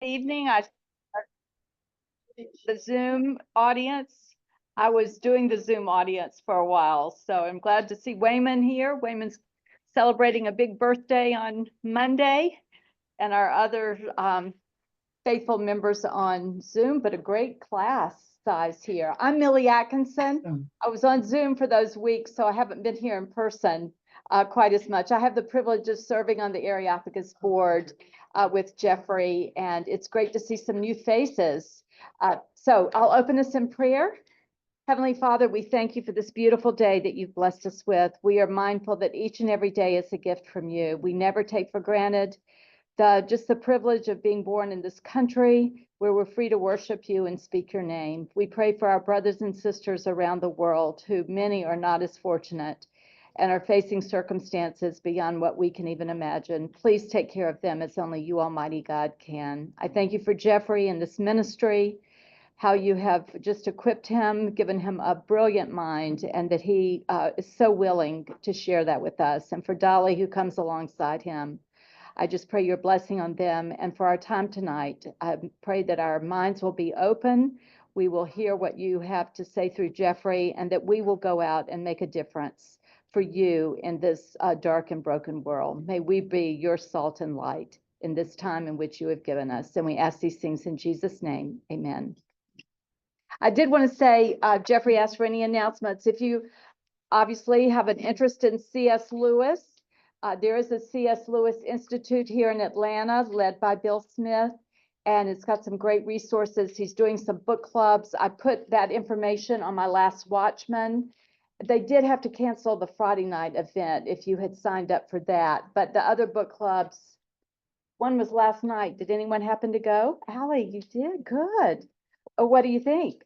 Evening. The Zoom audience. I was doing the Zoom audience for a while, so I'm glad to see Wayman here. Wayman's celebrating a big birthday on Monday, and our other faithful members on Zoom, but a great class size here. I'm Millie Atkinson. I was on Zoom for those weeks, so I haven't been here in person quite as much. I have the privilege of serving on the Areopagus board with Jeffrey, and it's great to see some new faces. So I'll open us in prayer. Heavenly Father, we thank you for this beautiful day that you've blessed us with. We are mindful that each and every day is a gift from you. We never take for granted just the privilege of being born in this country where we're free to worship you and speak your name. We pray for our brothers and sisters around the world, who many are not as fortunate and are facing circumstances beyond what we can even imagine. Please take care of them as only you, Almighty God, can. I thank you for Jeffrey and this ministry, how you have just equipped him, given him a brilliant mind, and that he is so willing to share that with us. And for Dolly, who comes alongside him, I just pray your blessing on them. And for our time tonight, I pray that our minds will be open. We will hear what you have to say through Jeffrey, and that we will go out and make a difference for you in this dark and broken world. May we be your salt and light in this time in which you have given us. And we ask these things in Jesus' name. Amen. I did want to say, Jeffrey asked for any announcements. If you obviously have an interest in C.S. Lewis, there is a C.S. Lewis Institute here in Atlanta led by Bill Smith, and it's got some great resources. He's doing some book clubs. I put that information on my last Watchman. They did have to cancel the Friday night event if you had signed up for that, but the other book clubs, one was last night. Did anyone happen to go? Allie, you did? Good. What do you think?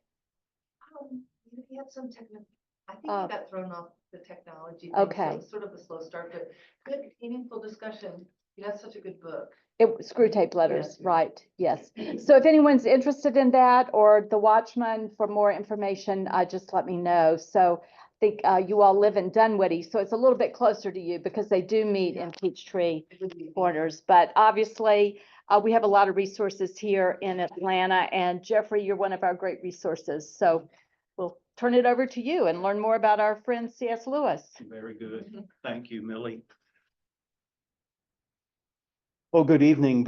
We had some technical, I think we got thrown off the technology thing, Okay. so it was sort of a slow start, but good, meaningful discussion. You have such a good book. It was Screwtape letters, Yes. right? Yes. So if anyone's interested in that or the Watchman for more information, just let me know. So I think you all live in Dunwoody, so it's a little bit closer to you because they do meet in Peachtree Corners. But obviously, we have a lot of resources here in Atlanta, and Jeffrey, you're one of our great resources. So we'll turn it over to you and learn more about our friend C.S. Lewis. Very good. Thank you, Millie. Well, good evening.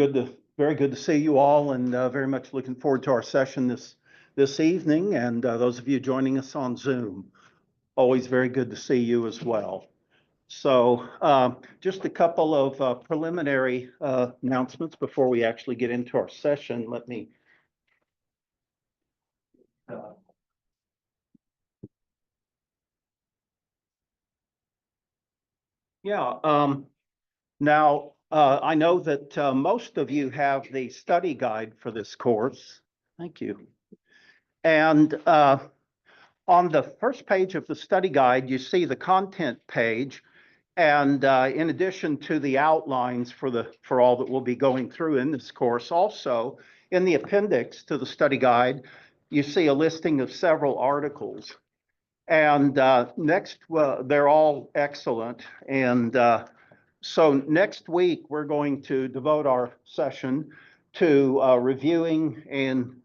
Very good to see you all, and very much looking forward to our session this evening. And those of you joining us on Zoom, always very good to see you as well. So just a couple of preliminary announcements before we actually get into our session. Let me now, I know that most of you have the study guide for this course. Thank you. And on the first page of the study guide, you see the content page. And in addition to the outlines for all that we'll be going through in this course, also in the appendix to the study guide, you see a listing of several articles. And they're all excellent. And so next week, we're going to devote our session to reviewing and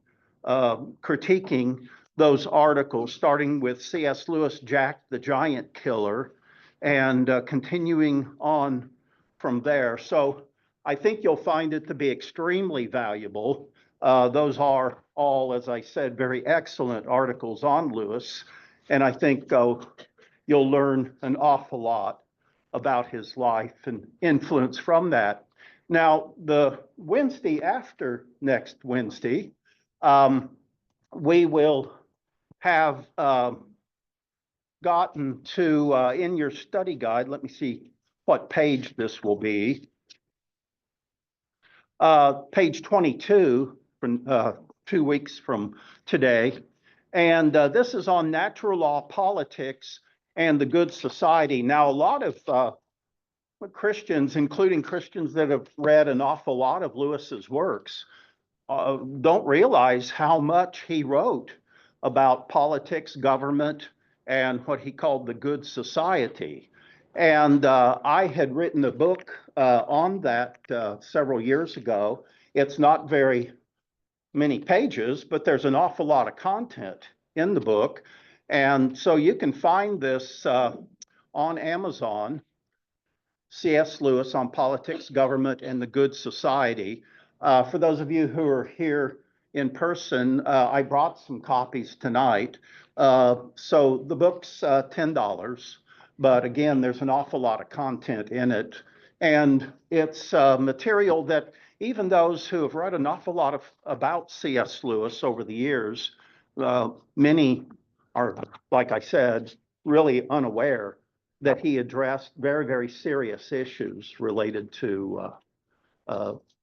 critiquing those articles, starting with C.S. Lewis, Jack the Giant Killer, and continuing on from there. So I think you'll find it to be extremely valuable. Those are all, as I said, very excellent articles on Lewis. And I think you'll learn an awful lot about his life and influence from that. Now, the Wednesday after next Wednesday, we will have gotten to, in your study guide, let me see what page this will be. Page 22, from 2 weeks from today. And this is on natural law, politics, and the good society. Now, a lot of Christians, including Christians that have read an awful lot of Lewis's works, don't realize how much he wrote about politics, government, and what he called the good society. And I had written a book on that several years ago. It's not very many pages, but there's an awful lot of content in the book. And so you can find this on Amazon, C.S. Lewis on Politics, Government, and the Good Society. For those of you who are here in person, I brought some copies tonight. So the book's $10, but again, there's an awful lot of content in it. And it's material that even those who have read an awful lot about C.S. Lewis over the years, many are, like I said, really unaware that he addressed very, very serious issues related to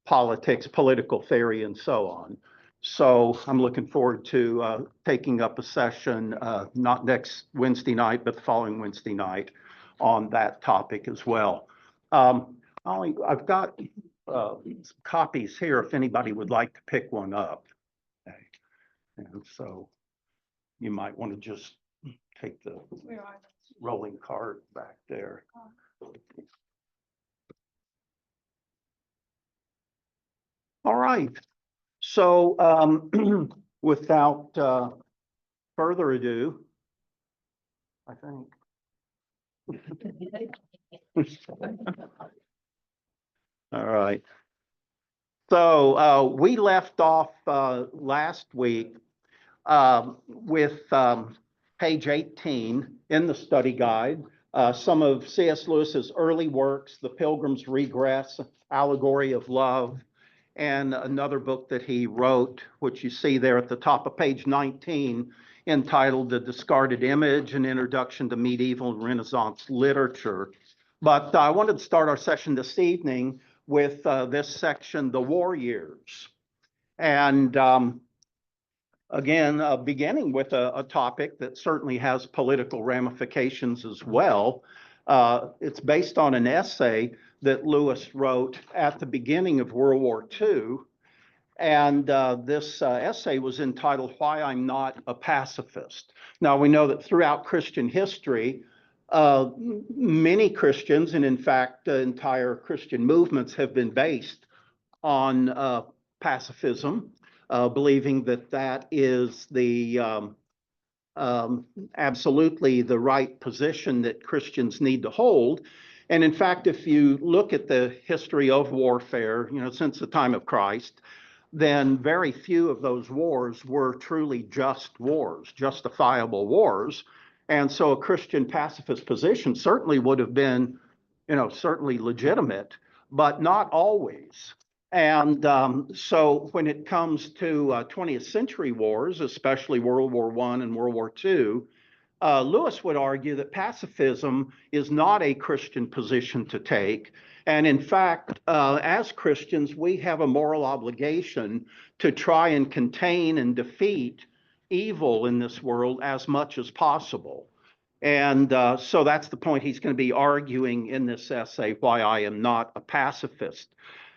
politics, political theory, and so on. So I'm looking forward to taking up a session, not next Wednesday night, but the following Wednesday night on that topic as well. I've got some copies here if anybody would like to pick one up. Okay. And so you might want to just take the rolling cart back there. All right. So without further ado, I think. All right. So we left off last week with page 18 in the study guide, some of C.S. Lewis's early works, The Pilgrim's Regress, Allegory of Love, and another book that he wrote, which you see there at the top of page 19, entitled The Discarded Image, An Introduction to Medieval and Renaissance Literature. But I wanted to start our session this evening with this section, The War Years. And again, beginning with a topic that certainly has political ramifications as well. It's based on an essay that Lewis wrote at the beginning of World War II. And this essay was entitled, Why I'm Not a Pacifist. Now, we know that throughout Christian history, many Christians, and in fact, entire Christian movements have been based on pacifism, believing that that is the absolutely the right position that Christians need to hold. And in fact, if you look at the history of warfare, since the time of Christ, then very few of those wars were truly just wars, justifiable wars. And so a Christian pacifist position certainly would have been, certainly legitimate, but not always. And so when it comes to 20th century wars, especially World War I and World War II, Lewis would argue that pacifism is not a Christian position to take. And in fact, as Christians, we have a moral obligation to try and contain and defeat evil in this world as much as possible. And so that's the point he's going to be arguing in this essay, Why I Am Not a Pacifist.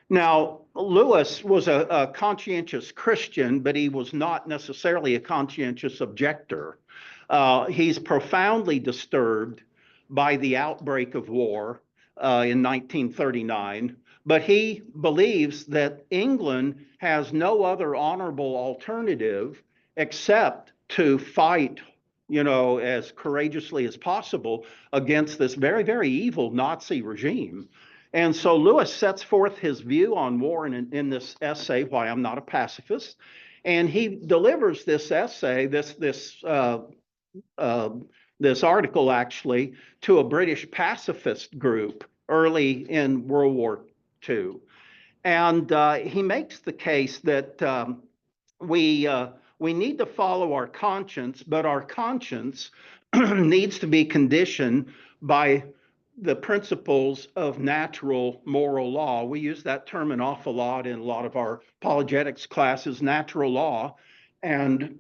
Now, Lewis was a conscientious Christian, but he was not necessarily a conscientious objector. He's profoundly disturbed by the outbreak of war in 1939, but he believes that England has no other honorable alternative except to fight, as courageously as possible against this very, very evil Nazi regime. And so Lewis sets forth his view on war in this essay, Why I'm Not a Pacifist. And he delivers this essay, this article actually, to a British pacifist group early in World War II. And he makes the case that we need to follow our conscience, but our conscience needs to be conditioned by the principles of natural moral law. We use that term an awful lot in a lot of our apologetics classes, natural law. And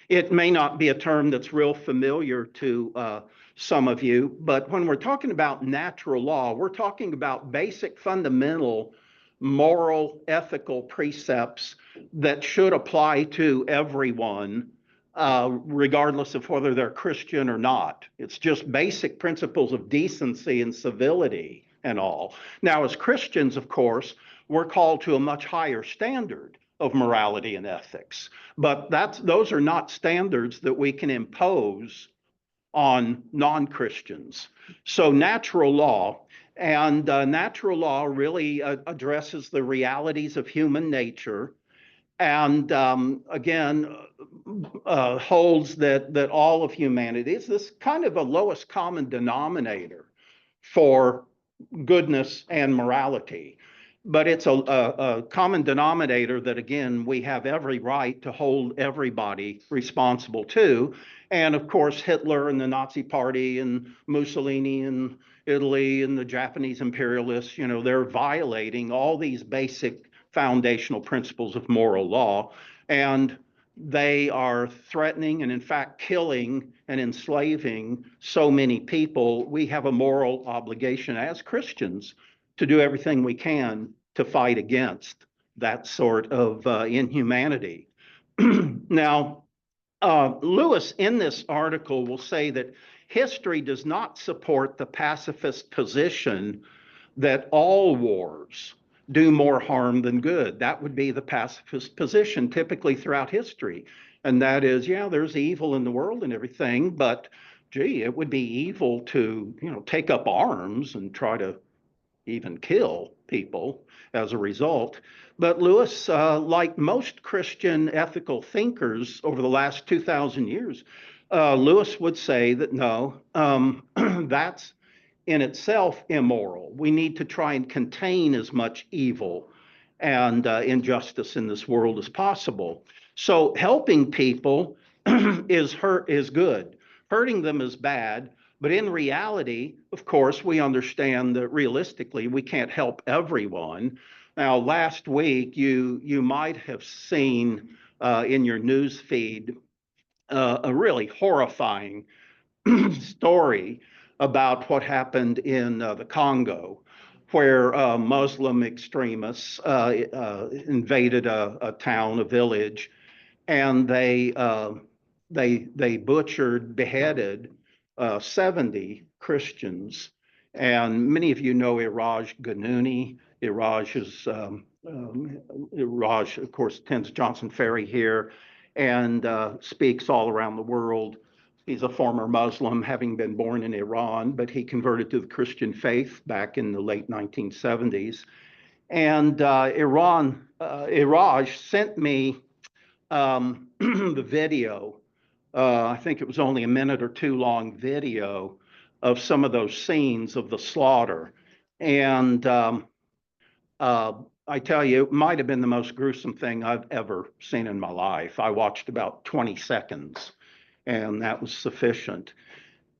it may not be a term that's real familiar to some of you, but when we're talking about natural law, we're talking about basic fundamental moral, ethical precepts that should apply to everyone, regardless of whether they're Christian or not. It's just basic principles of decency and civility and all. Now, as Christians, of course, we're called to a much higher standard of morality and ethics, but those are not standards that we can impose on non-Christians. So natural law really addresses the realities of human nature, and again holds that all of humanity is this kind of a lowest common denominator for goodness and morality. But it's a common denominator that, again, we have every right to hold everybody responsible to. And of course, Hitler and the Nazi Party and Mussolini and Italy and the Japanese imperialists, they're violating all these basic foundational principles of moral law. And they are threatening and, in fact, killing and enslaving so many people. We have a moral obligation as Christians to do everything we can to fight against that sort of inhumanity. Now, Lewis in this article will say that history does not support the pacifist position that all wars do more harm than good. That would be the pacifist position typically throughout history. And that is, yeah, there's evil in the world and everything, but gee, it would be evil to, take up arms and try to even kill people as a result. But Lewis, like most Christian ethical thinkers over the last 2,000 years, Lewis would say that no, that's in itself immoral. We need to try and contain as much evil and injustice in this world as possible. So helping people is good. Hurting them is bad. But in reality, of course, we understand that realistically, we can't help everyone. Now, last week, you might have seen in your news feed a really horrifying story about what happened in the Congo, where Muslim extremists invaded a town, a village, and they beheaded 70 Christians. And many of you know Iraj Ganouni. Iraj, of course, attends Johnson Ferry here and speaks all around the world. He's a former Muslim, having been born in Iran, but he converted to the Christian faith back in the late 1970s. And Iraj sent me the video. I think it was only a minute or two long video of some of those scenes of the slaughter. And I tell you, it might have been the most gruesome thing I've ever seen in my life. I watched about 20 seconds, and that was sufficient.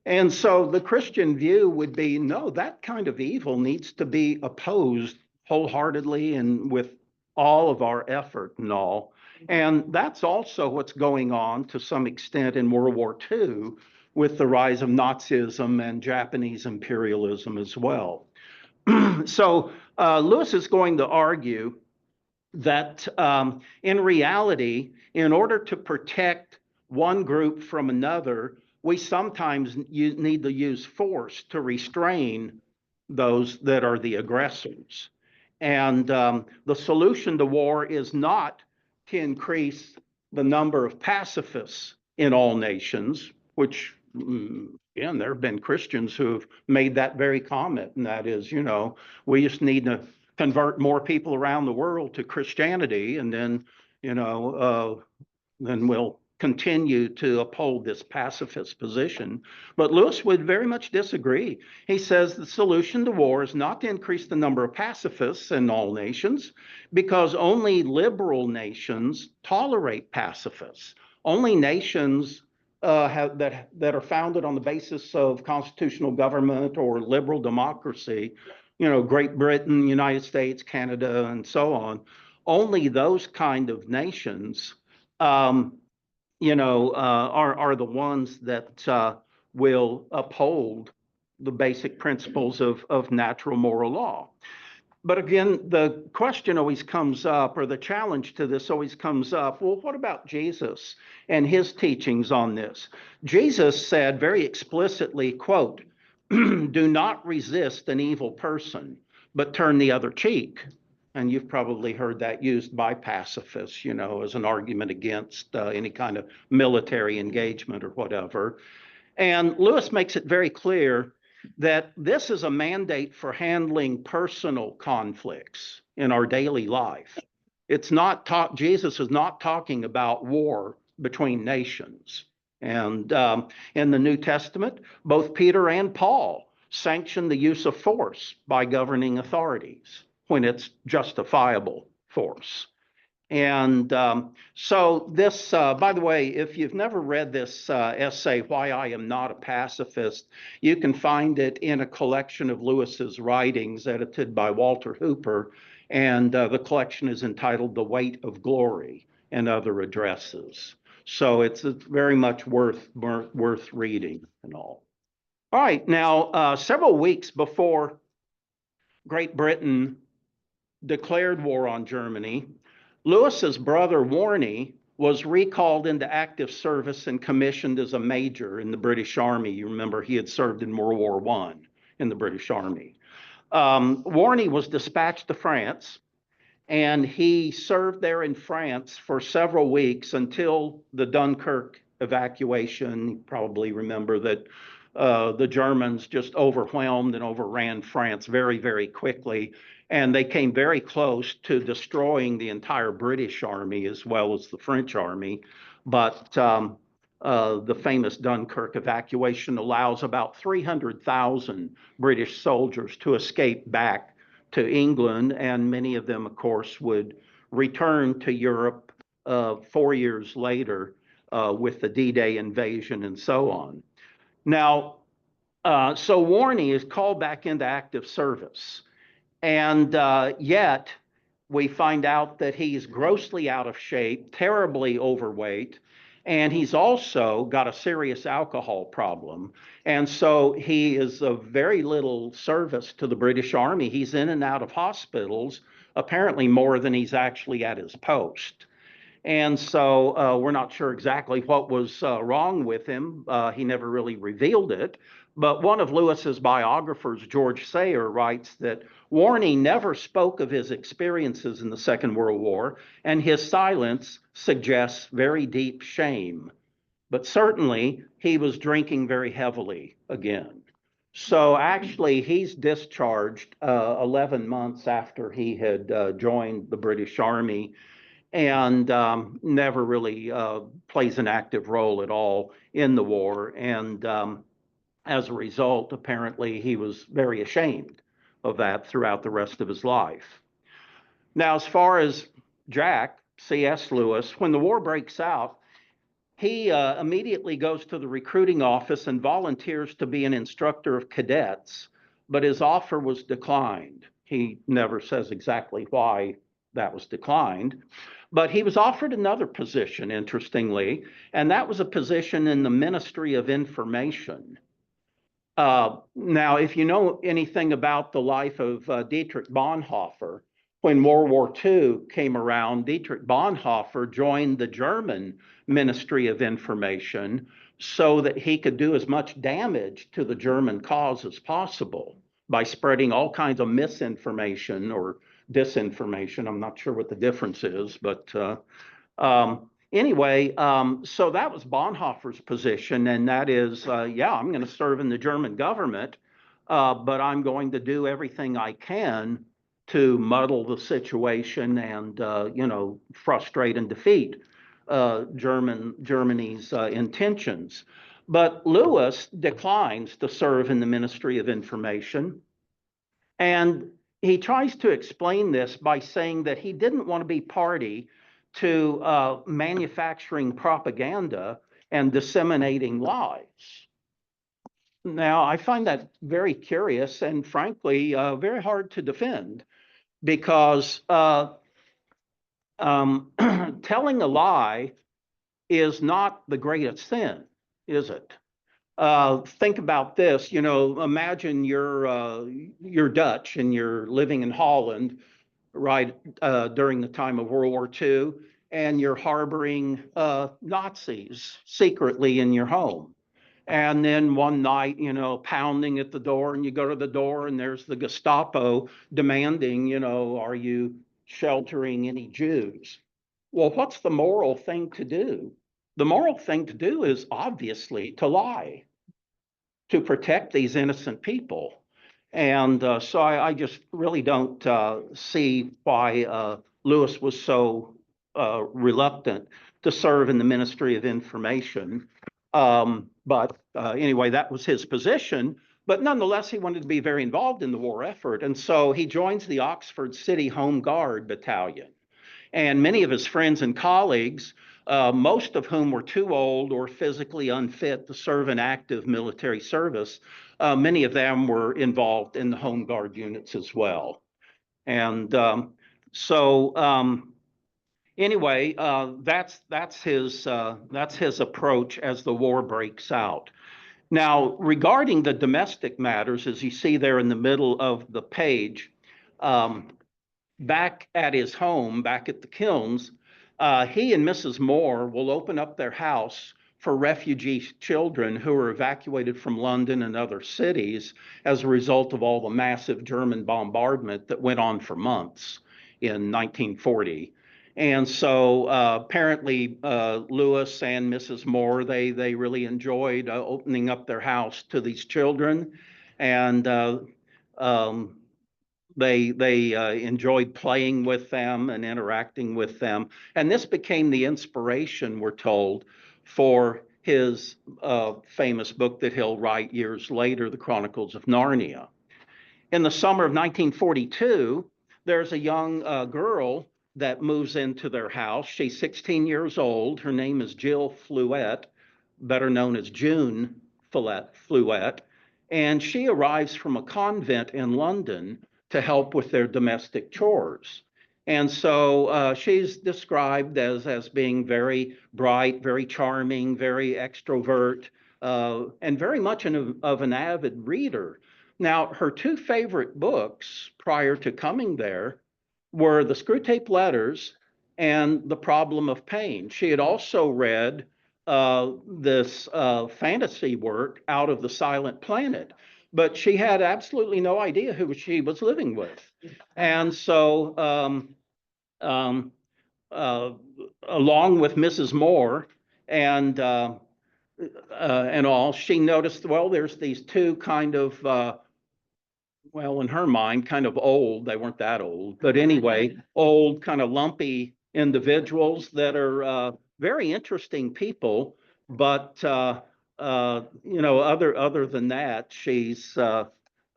And so the Christian view would be, no, that kind of evil needs to be opposed wholeheartedly and with all of our effort and all. And that's also what's going on to some extent in World War II with the rise of Nazism and Japanese imperialism as well. So Lewis is going to argue that in reality, in order to protect one group from another, we sometimes need to use force to restrain those that are the aggressors. And the solution to war is not to increase the number of pacifists in all nations, which, again, there have been Christians who have made that very comment, and that is, we just need to convert more people around the world to Christianity, and then, then we'll continue to uphold this pacifist position. But Lewis would very much disagree. He says the solution to war is not to increase the number of pacifists in all nations, because only liberal nations tolerate pacifists. Only nations that are founded on the basis of constitutional government or liberal democracy, Great Britain, United States, Canada, and so on, only those kind of nations are the ones that will uphold the basic principles of natural moral law. But again, the question always comes up, or the challenge to this always comes up, well, what about Jesus and his teachings on this? Jesus said very explicitly, quote, do not resist an evil person, but turn the other cheek. And you've probably heard that used by pacifists, you know, as an argument against any kind of military engagement or whatever. And Lewis makes it very clear that this is a mandate for handling personal conflicts in our daily life. It's not Jesus is not talking about war between nations. And in the New Testament, both Peter and Paul sanction the use of force by governing authorities when it's justifiable force. And so this, by the way, if you've never read this essay, Why I Am Not a Pacifist, you can find it in a collection of Lewis's writings edited by Walter Hooper. And the collection is entitled The Weight of Glory and Other Addresses. So it's very much worth reading and all. All right, now, several weeks before Great Britain declared war on Germany, Lewis's brother Warney was recalled into active service and commissioned as a major in the British Army. You remember he had served in World War I in the British Army. Warney was dispatched to France, and he served there in France for several weeks until the Dunkirk evacuation. You probably remember that the Germans just overwhelmed and overran France very, very quickly. And they came very close to destroying the entire British army as well as the French army. But the famous Dunkirk evacuation allows about 300,000 British soldiers to escape back to England. And many of them, of course, would return to Europe 4 years later with the D-Day invasion and so on. Now, so Warney is called back into active service. And yet we find out that he's grossly out of shape, terribly overweight, and he's also got a serious alcohol problem. And so he is of very little service to the British Army. He's in and out of hospitals, apparently more than he's actually at his post. And so we're not sure exactly what was wrong with him. He never really revealed it. But one of Lewis's biographers, George Sayer, writes that Warney never spoke of his experiences in the Second World War, and his silence suggests very deep shame. But certainly he was drinking very heavily again. So actually he's discharged 11 months after he had joined the British Army, and never really plays an active role at all in the war. And as a result, apparently, he was very ashamed of that throughout the rest of his life. Now, as far as Jack, C.S. Lewis, when the war breaks out, he immediately goes to the recruiting office and volunteers to be an instructor of cadets, but his offer was declined. He never says exactly why that was declined. But he was offered another position, interestingly, and that was a position in the Ministry of Information. Now, if you know anything about the life of Dietrich Bonhoeffer, when World War II came around, Dietrich Bonhoeffer joined the German Ministry of Information so that he could do as much damage to the German cause as possible by spreading all kinds of misinformation or disinformation. I'm not sure what the difference is, but anyway, so that was Bonhoeffer's position, and that is, yeah, I'm going to serve in the German government, but I'm going to do everything I can to muddle the situation and, you know, frustrate and defeat Germany's intentions. But Lewis declines to serve in the Ministry of Information, and he tries to explain this by saying that he didn't want to be party to manufacturing propaganda and disseminating lies. Now, I find that very curious and frankly, very hard to defend, because telling a lie is not the greatest sin, is it? Think about this, you know, imagine you're Dutch and you're living in Holland, right, during the time of World War II, and you're harboring Nazis secretly in your home. And then one night, pounding at the door, and you go to the door and there's the Gestapo demanding, are you sheltering any Jews? Well, what's the moral thing to do? The moral thing to do is obviously to lie, to protect these innocent people. And so I just really don't see why Lewis was so reluctant to serve in the Ministry of Information. But anyway, that was his position. But nonetheless, he wanted to be very involved in the war effort. And so he joins the Oxford City Home Guard Battalion. And many of his friends and colleagues, most of whom were too old or physically unfit to serve in active military service, many of them were involved in the Home Guard units as well. And anyway, that's his approach as the war breaks out. Now, regarding the domestic matters, as you see there in the middle of the page, back at his home, back at the Kilns, he and Mrs. Moore will open up their house for refugee children who are evacuated from London and other cities as a result of all the massive German bombardment that went on for months in 1940. And so apparently Lewis and Mrs. Moore, they really enjoyed opening up their house to these children. And they enjoyed playing with them and interacting with them. And this became the inspiration, we're told, for his famous book that he'll write years later, The Chronicles of Narnia. In the summer of 1942, there's a young girl that moves into their house. She's 16 years old. Her name is Jill Fluette, better known as June Fluette. And she arrives from a convent in London to help with their domestic chores. And so she's described as being very bright, very charming, very extrovert, and very much of an avid reader. Now, her two favorite books prior to coming there were the Screwtape Letters and The Problem of Pain. She had also read this fantasy work, Out of the Silent Planet, but she had absolutely no idea who she was living with. And so along with Mrs. Moore and all, she noticed, well, there's these two kind of, well, in her mind, kind of old, they weren't that old, but anyway, old, kind of lumpy individuals that are very interesting people, but other than that, she's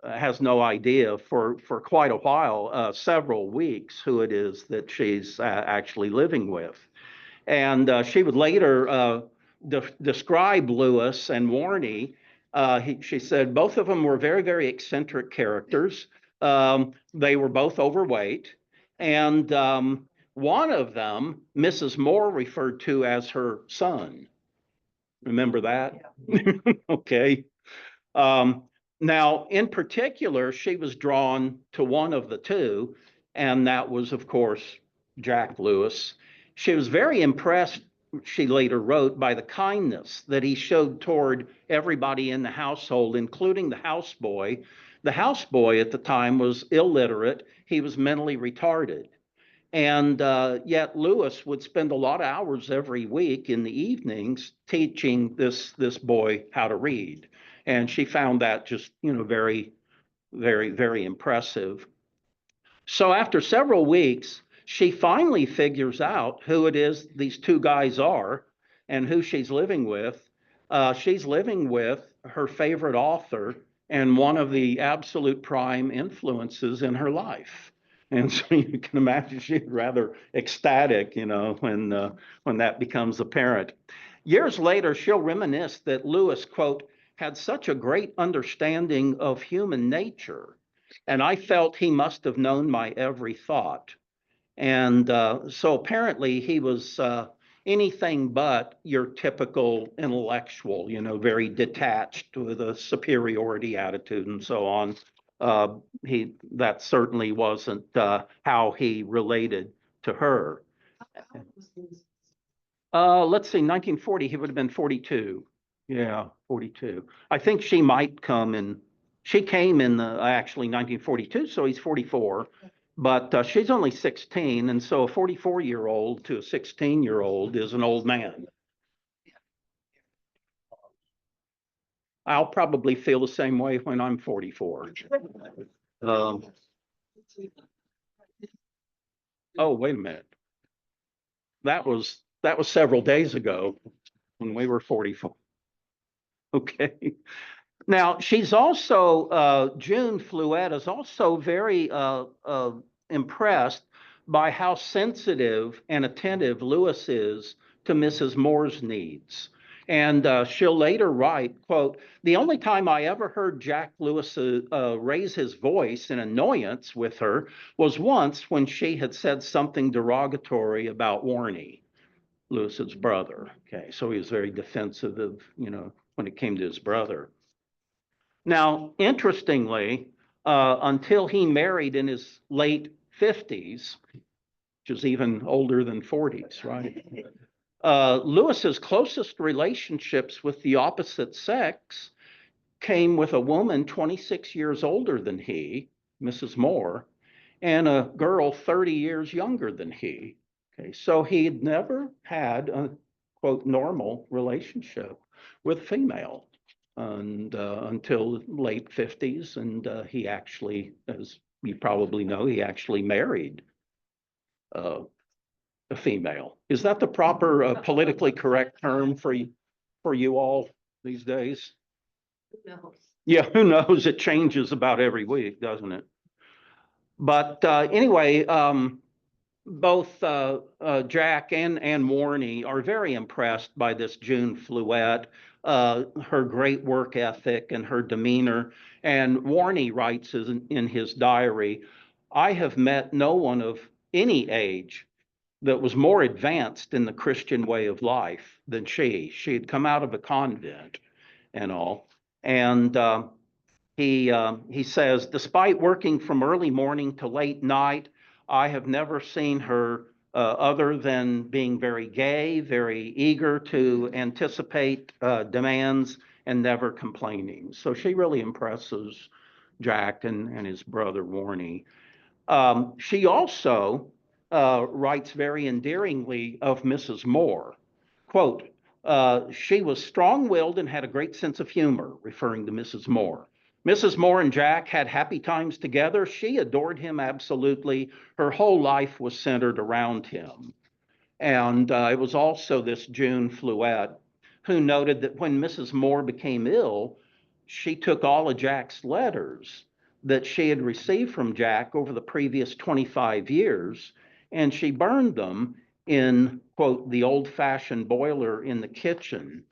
has no idea for quite a while, several weeks, who it is that she's actually living with. And she would later describe Lewis and Warnie. She said both of them were very, very eccentric characters. They were both overweight. And one of them, Mrs. Moore referred to as her son. Remember that? Yeah. Okay. Now, in particular, she was drawn to one of the two, and that was, of course, Jack Lewis. She was very impressed, she later wrote, by the kindness that he showed toward everybody in the household, including the houseboy. The houseboy at the time was illiterate. He was mentally retarded. And yet Lewis would spend a lot of hours every week in the evenings teaching this boy how to read. And she found that just, very, very, very impressive. So after several weeks, she finally figures out who it is these two guys are and who she's living with. She's living with her favorite author and one of the absolute prime influences in her life. And so you can imagine she's rather ecstatic, when that becomes apparent. Years later, she'll reminisce that Lewis, quote, had such a great understanding of human nature, and I felt he must have known my every thought. And so apparently he was anything but your typical intellectual, very detached with a superiority attitude and so on. That certainly wasn't how he related to her. Let's see, 1940, he would have been 42. Yeah, 42. I think she might come in, she came in actually 1942, so he's 44. But she's only 16, and so a 44-year-old to a 16-year-old is an old man. I'll probably feel the same way when I'm 44. Um, oh, wait a minute. That was several days ago when we were 44. Okay. Now, she's also, June Fluette is also very impressed by how sensitive and attentive Lewis is to Mrs. Moore's needs. And she'll later write, quote, "The only time I ever heard Jack Lewis raise his voice in annoyance with her was once when she had said something derogatory about Warnie, Lewis's brother." Okay, so he was very defensive of, when it came to his brother. Now, interestingly, until he married in his late 50s, which is even older than 40s, right? Lewis's closest relationships with the opposite sex came with a woman 26 years older than he, Mrs. Moore, and a girl 30 years younger than he. Okay, so he'd never had a, quote, normal relationship with female and until late 50s. And he actually, as you probably know, he actually married a female. Is that the proper politically correct term for you all these days? No. Yeah, who knows? It changes about every week, doesn't it? But anyway, both Jack and Warnie are very impressed by this June Fluette, her great work ethic and her demeanor. And Warnie writes in his diary, "I have met no one of any age that was more advanced in the Christian way of life than she. She had come out of a convent and all." And he says, "Despite working from early morning to late night, I have never seen her other than being very gay, very eager to anticipate demands, and never complaining." So she really impresses Jack and his brother Warnie. She also writes very endearingly of Mrs. Moore. Quote, "She was strong-willed and had a great sense of humor," referring to Mrs. Moore. "Mrs. Moore and Jack had happy times together. She adored him absolutely. Her whole life was centered around him." And it was also this June Fluette who noted that when Mrs. Moore became ill, she took all of Jack's letters that she had received from Jack over the previous 25 years, and she burned them in, quote, "the old-fashioned boiler in the kitchen."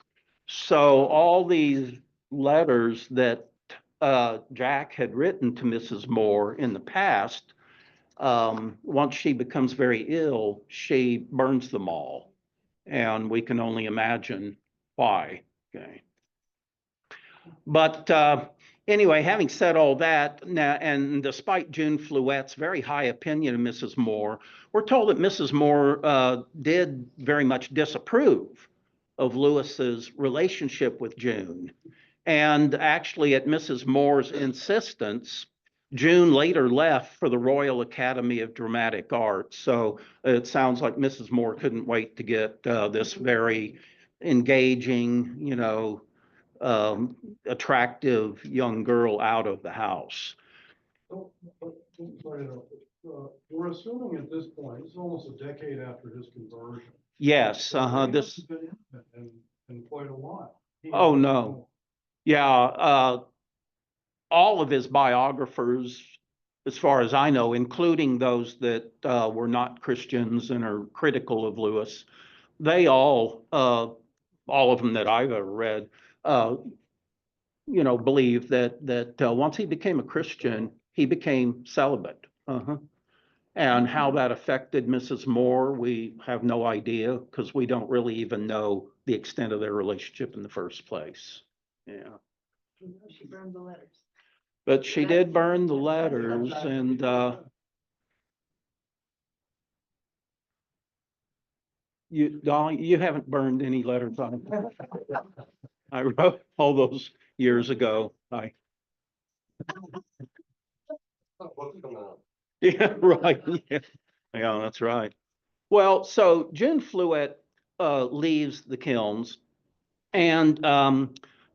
So all these letters that Jack had written to Mrs. Moore in the past, once she becomes very ill, she burns them all. And we can only imagine why. Okay. But anyway, having said all that, now, and despite June Fluette's very high opinion of Mrs. Moore, we're told that Mrs. Moore did very much disapprove of Lewis's relationship with June. And actually, at Mrs. Moore's insistence, June later left for the Royal Academy of Dramatic Arts. So it sounds like Mrs. Moore couldn't wait to get this very engaging, attractive young girl out of the house. Oh, sorry, we're assuming at this point, it's almost a decade after his conversion. Yes, So he this. hasn't been in quite a while. Oh, no. Yeah, all of his biographers, as far as I know, including those that were not Christians and are critical of Lewis, they all of them that I've ever read, believe that once he became a Christian, he became celibate. And how that affected Mrs. Moore, we have no idea because we don't really even know the extent of their relationship in the first place. Yeah. She burned the letters. But she did burn the letters, and Dolly, you haven't burned any letters on it. I wrote all those years ago. Yeah, right. Yeah. Yeah, that's right. Well, so June Fluette leaves the Kilns, and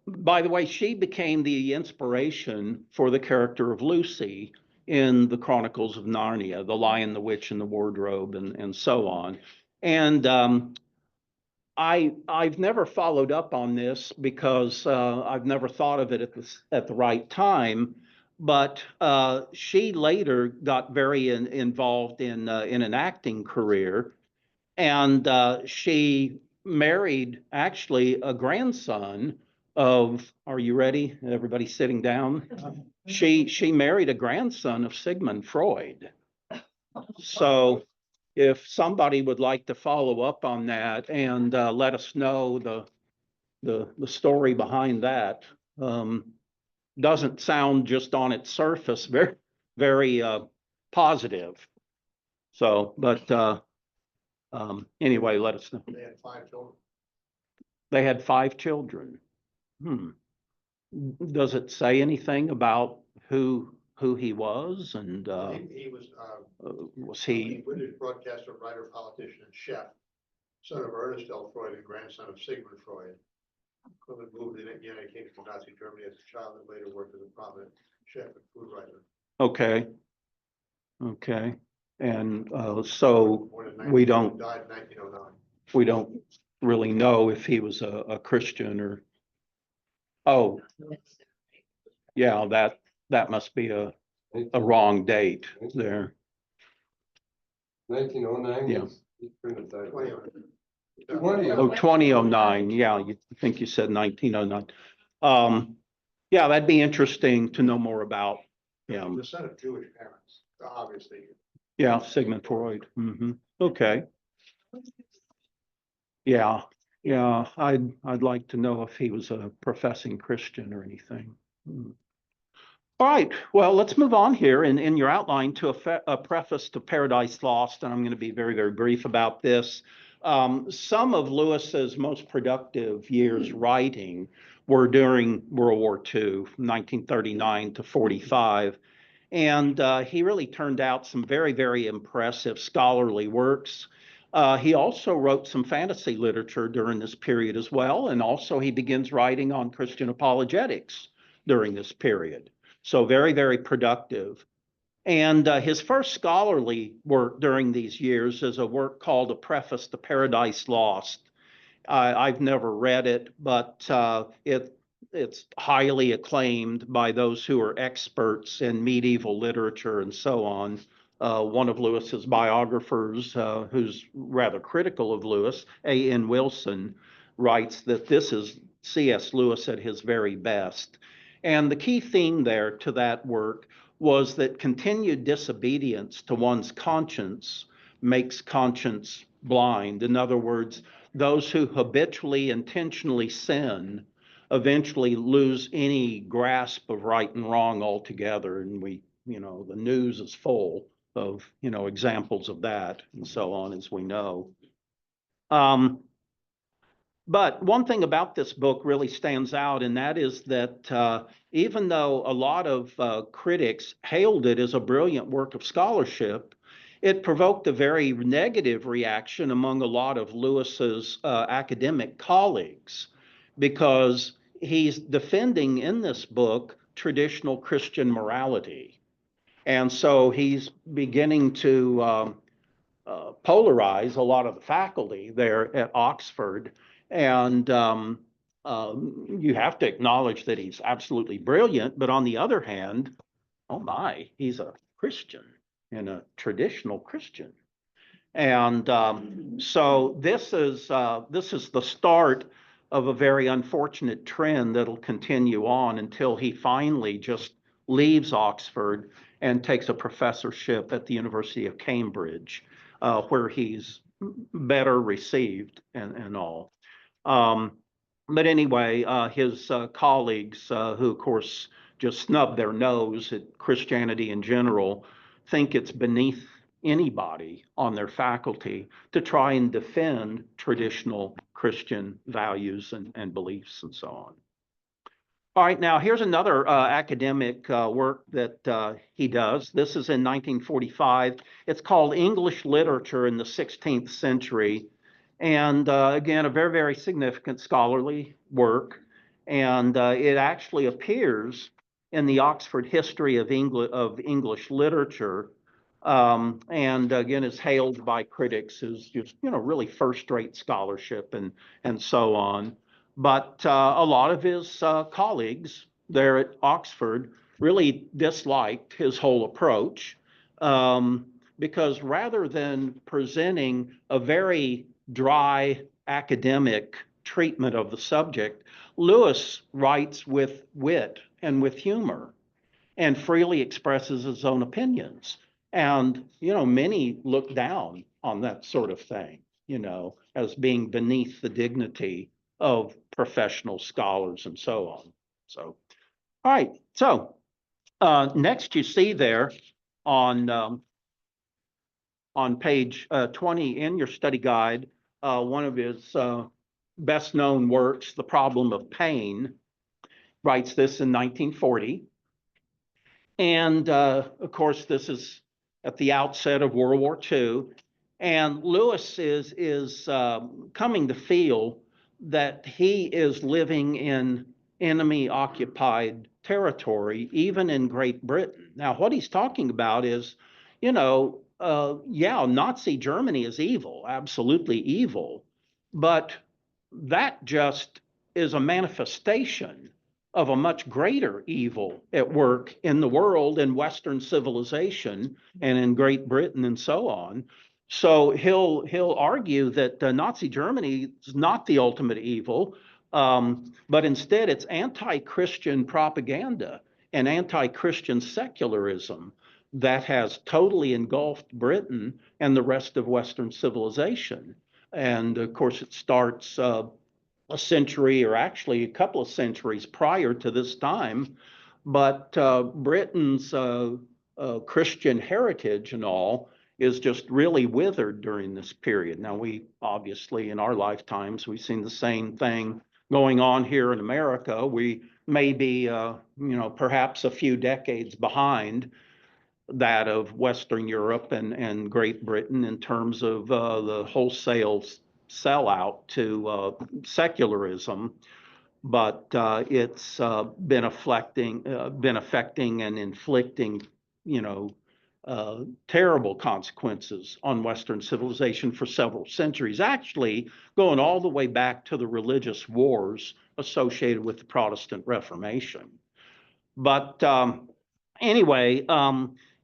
by the way, she became the inspiration for the character of Lucy in the Chronicles of Narnia, the Lion, the Witch, and the Wardrobe, and so on. And I've never followed up on this because I've never thought of it at the right time. But she later got very involved in an acting career, and she married actually a grandson of. Are you ready? Everybody sitting down. She married a grandson of Sigmund Freud. So if somebody would like to follow up on that and let us know the story behind that. Doesn't sound just on its surface very positive. So, but anyway, let us know. They had 5 children. They had 5 children. Does it say anything about who he was and He was a he? British broadcaster, writer, politician, and chef, son of Ernest L. Freud and grandson of Sigmund Freud. Clement moved to the United Kingdom from Nazi Germany as a child and later worked as a prominent chef and food writer. Okay. Okay. And so Born in we 19 don't Died in 1909. we don't really know if he was a Christian or. Oh, yeah, that must be a wrong date there. 1909. Yeah. He couldn't have died. 2009. Oh, 2009. Yeah, you think you said 1909. Yeah, that'd be interesting to know more about him. The son of Jewish parents, obviously. Yeah, Sigmund Freud. Okay. Yeah, yeah. I'd like to know if he was a professing Christian or anything. All right, well, let's move on here in your outline to a preface to Paradise Lost, and I'm going to be very brief about this. Some of Lewis's most productive years writing were during World War II, 1939 to 45, and he really turned out some very impressive scholarly works. He also wrote some fantasy literature during this period as well, and also he begins writing on Christian apologetics during this period. So very productive. And his first scholarly work during these years is a work called A Preface to Paradise Lost. I've never read it, but it's highly acclaimed by those who are experts in medieval literature and so on. One of Lewis's biographers, who's rather critical of Lewis, A.N. Wilson, writes that this is C.S. Lewis at his very best. And the key theme there to that work was that continued disobedience to one's conscience makes conscience blind. In other words, those who habitually, intentionally sin eventually lose any grasp of right and wrong altogether. And the news is full of, examples of that and so on, as we know. But one thing about this book really stands out, and that is that even though a lot of critics hailed it as a brilliant work of scholarship, it provoked a very negative reaction among a lot of Lewis's academic colleagues, because he's defending in this book traditional Christian morality. And so he's beginning to polarize a lot of the faculty there at Oxford. And you have to acknowledge that he's absolutely brilliant. But on the other hand, oh my, he's a Christian and a traditional Christian. And so this is the start of a very unfortunate trend that'll continue on until he finally just leaves Oxford and takes a professorship at the University of Cambridge, where he's better received and all. But anyway, his colleagues, who of course just snub their nose at Christianity in general, think it's beneath anybody on their faculty to try and defend traditional Christian values and beliefs and so on. All right, now here's another academic work that he does. This is in 1945. It's called English Literature in the 16th Century. And again, a very, very significant scholarly work. And it actually appears in the Oxford History of English Literature. And again, is hailed by critics as just, really first-rate scholarship and so on. But a lot of his colleagues there at Oxford really disliked his whole approach because rather than presenting a very dry academic treatment of the subject, Lewis writes with wit and with humor and freely expresses his own opinions. And, many look down on that sort of thing, as being beneath the dignity of professional scholars and so on. So, all right. So next you see there on page 20 in your study guide, one of his best known works, The Problem of Pain, writes this in 1940. And of course, this is at the outset of World War II. And Lewis is coming to feel that he is living in enemy occupied territory, even in Great Britain. Now, what he's talking about is, Nazi Germany is evil, absolutely evil, but that just is a manifestation of a much greater evil at work in the world, in Western civilization and in Great Britain and so on. So he'll argue that Nazi Germany is not the ultimate evil, but instead it's anti-Christian propaganda and anti-Christian secularism that has totally engulfed Britain and the rest of Western civilization. And of course, it starts a century or actually a couple of centuries prior to this time. But Britain's Christian heritage and all is just really withered during this period. Now, we obviously in our lifetimes, we've seen the same thing going on here in America. We may be, perhaps a few decades behind that of Western Europe and Great Britain in terms of the wholesale sellout to secularism, but it's been affecting and inflicting, terrible consequences on Western civilization for several centuries, actually going all the way back to the religious wars associated with the Protestant Reformation. But anyway,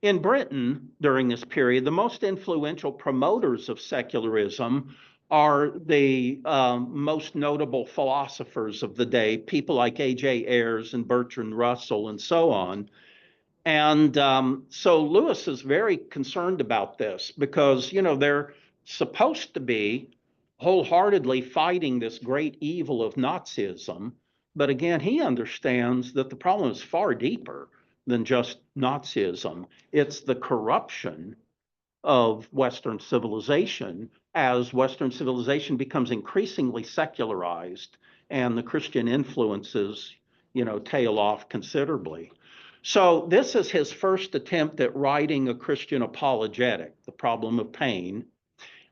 in Britain during this period, the most influential promoters of secularism are the most notable philosophers of the day, people like A.J. Ayres and Bertrand Russell and so on. And so Lewis is very concerned about this because, they're supposed to be wholeheartedly fighting this great evil of Nazism. But again, he understands that the problem is far deeper than just Nazism. It's the corruption of Western civilization as Western civilization becomes increasingly secularized and the Christian influences, tail off considerably. So this is his first attempt at writing a Christian apologetic, The Problem of Pain.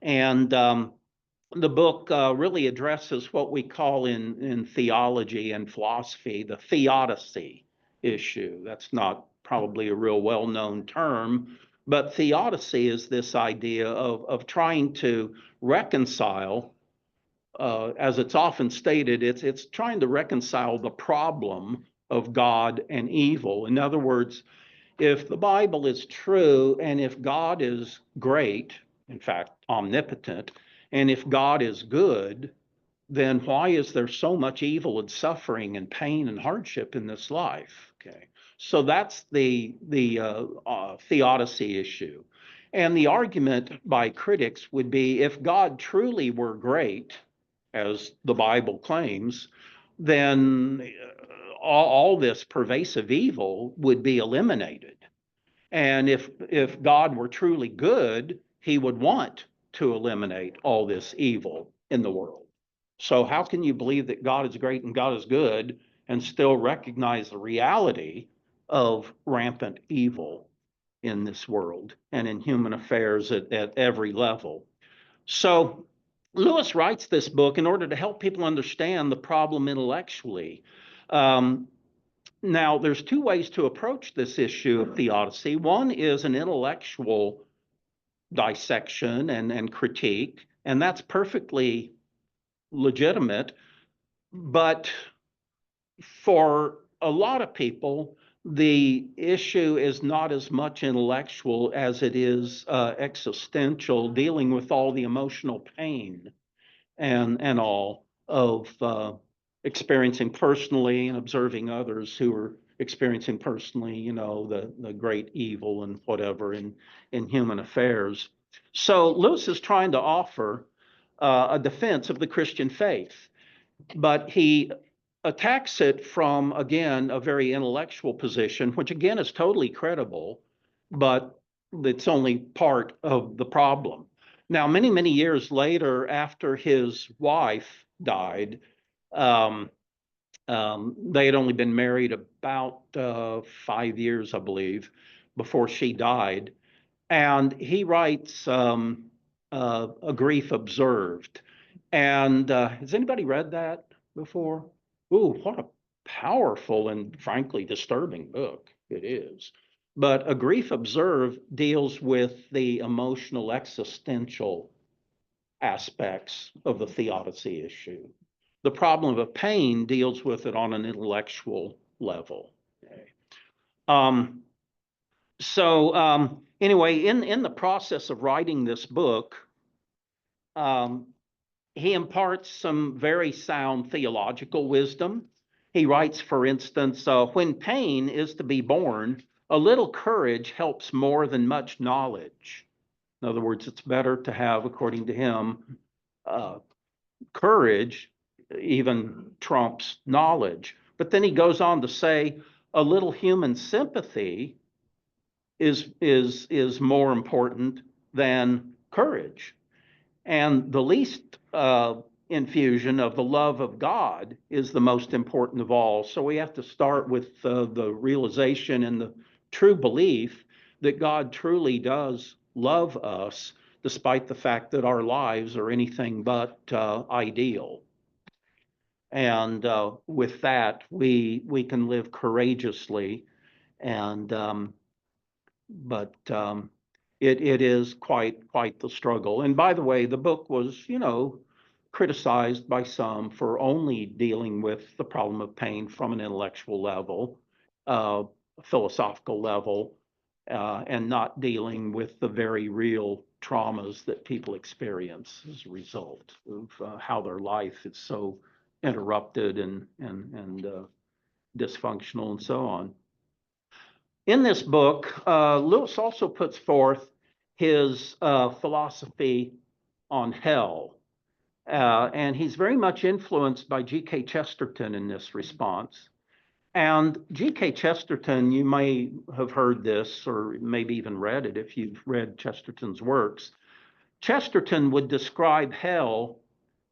And the book really addresses what we call in theology and philosophy, the theodicy issue. That's not probably a real well-known term, but theodicy is this idea of trying to reconcile, as it's often stated, it's trying to reconcile the problem of God and evil. In other words, if the Bible is true and if God is great, in fact, omnipotent, and if God is good, then why is there so much evil and suffering and pain and hardship in this life? Okay, so that's the theodicy issue. And the argument by critics would be if God truly were great, as the Bible claims, then all this pervasive evil would be eliminated. And if God were truly good, he would want to eliminate all this evil in the world. So how can you believe that God is great and God is good and still recognize the reality of rampant evil in this world and in human affairs at every level? So Lewis writes this book in order to help people understand the problem intellectually. Now, there's two ways to approach this issue of theodicy. One is an intellectual dissection and critique, and that's perfectly legitimate. But for a lot of people, the issue is not as much intellectual as it is existential, dealing with all the emotional pain and all of experiencing personally and observing others who are experiencing personally, you know, the great evil and whatever in human affairs. So Lewis is trying to offer a defense of the Christian faith, but he attacks it from, again, a very intellectual position, which again is totally credible, but it's only part of the problem. Now, many, many years later, after his wife died, they had only been married about 5 years, I believe, before she died. And he writes A Grief Observed. And has anybody read that before? Ooh, what a powerful and frankly disturbing book it is. But A Grief Observed deals with the emotional existential aspects of the theodicy issue. The problem of pain deals with it on an intellectual level. Okay. Anyway, in the process of writing this book, he imparts some very sound theological wisdom. He writes, for instance, when pain is to be borne, a little courage helps more than much knowledge. In other words, it's better to have, according to him, courage even trumps knowledge. But then he goes on to say, a little human sympathy is more important than courage. And the least infusion of the love of God is the most important of all. So we have to start with the realization and the true belief that God truly does love us, despite the fact that our lives are anything but ideal. And with that, we can live courageously. And it is quite the struggle. And by the way, the book was, you know, criticized by some for only dealing with the problem of pain from an intellectual level, philosophical level, and not dealing with the very real traumas that people experience as a result of how their life is so interrupted and dysfunctional and so on. In this book, Lewis also puts forth his philosophy on hell. And he's very much influenced by G.K. Chesterton in this response. And G.K. Chesterton, you may have heard this or maybe even read it if you've read Chesterton's works. Chesterton would describe hell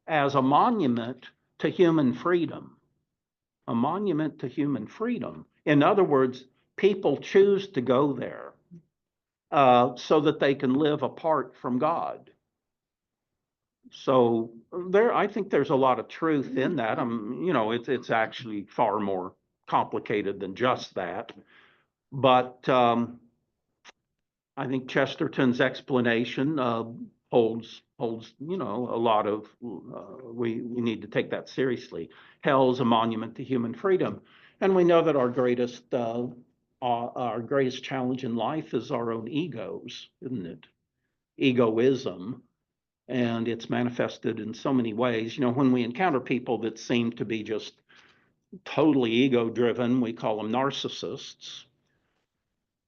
as a monument to human freedom. A monument to human freedom. In other words, people choose to go there so that they can live apart from God. So I think there's a lot of truth in that. You know, it's actually far more complicated than just that. But I think Chesterton's explanation holds, you know, a lot of, we need to take that seriously. Hell is a monument to human freedom. And we know that our greatest challenge in life is our own egos, isn't it? Egoism. And it's manifested in so many ways. You know, when we encounter people that seem to be just totally ego-driven, we call them narcissists.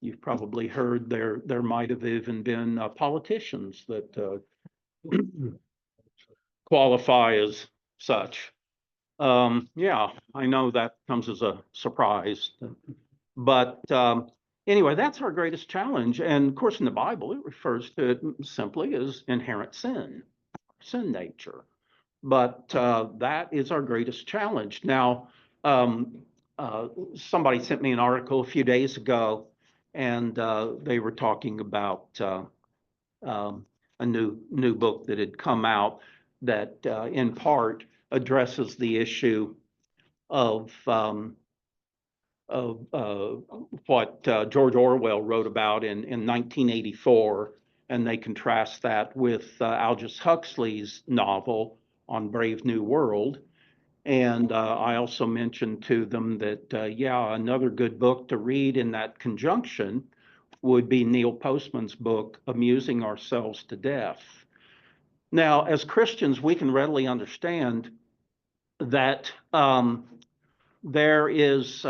You've probably heard there might have even been politicians that qualify as such. Yeah, I know that comes as a surprise, but anyway, that's our greatest challenge. And of course, in the Bible, it refers to it simply as inherent sin nature. But that is our greatest challenge. Now, um, somebody sent me an article a few days ago, and they were talking about a new book that had come out that in part addresses the issue of what George Orwell wrote about in 1984, and they contrast that with Aldous Huxley's novel on Brave New World. And I also mentioned to them that, yeah, another good book to read in that conjunction would be Neil Postman's book, Amusing Ourselves to Death. Now, as Christians, we can readily understand that there is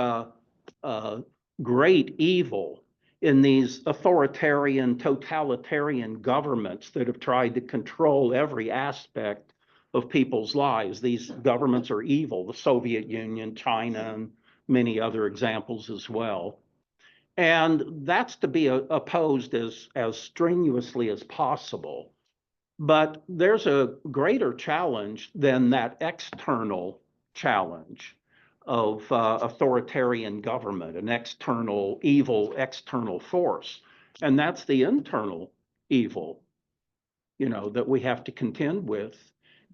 great evil in these authoritarian, totalitarian governments that have tried to control every aspect of people's lives. These governments are evil, the Soviet Union, China, and many other examples as well. And that's to be opposed as strenuously as possible. But there's a greater challenge than that external challenge of authoritarian government, an external evil, external force. And that's the internal evil, that we have to contend with.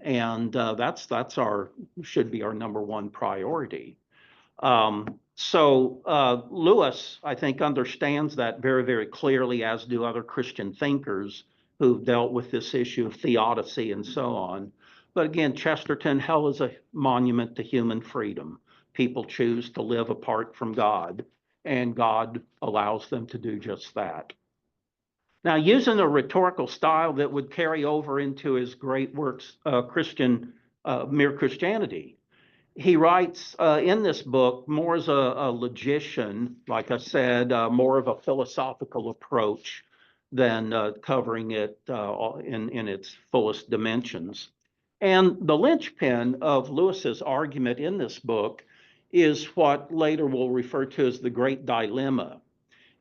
And that's should be our number one priority. So Lewis, I think, understands that very, very clearly, as do other Christian thinkers who've dealt with this issue of theodicy and so on. But again, Chesterton, hell is a monument to human freedom. People choose to live apart from God, and God allows them to do just that. Now, using a rhetorical style that would carry over into his great works, Mere Christianity, he writes in this book more as a logician, like I said, more of a philosophical approach than covering it in its fullest dimensions. And the linchpin of Lewis's argument in this book is what later we'll refer to as the great dilemma.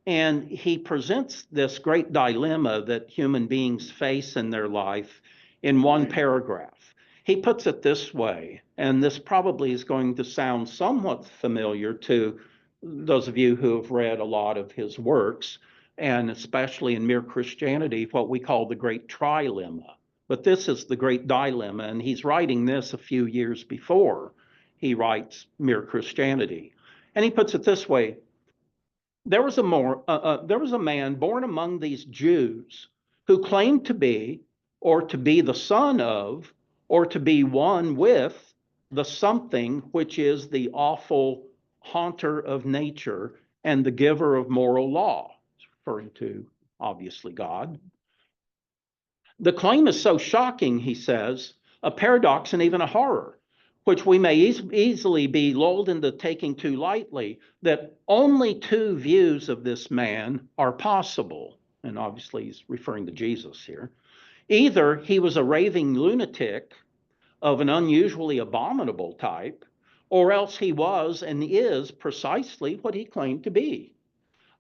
And he presents this great dilemma that human beings face in their life in one paragraph. He puts it this way, and this probably is going to sound somewhat familiar to those of you who have read a lot of his works, and especially in Mere Christianity, what we call the great trilemma. But this is the great dilemma, and he's writing this a few years before he writes Mere Christianity. And he puts it this way: there was a man born among these Jews who claimed to be, or to be the son of, or to be one with the something which is the awful haunter of nature and the giver of moral law, referring to, obviously, God. The claim is so shocking, he says, a paradox and even a horror, which we may easily be lulled into taking too lightly, that only two views of this man are possible. And obviously he's referring to Jesus here. Either he was a raving lunatic of an unusually abominable type, or else he was and is precisely what he claimed to be.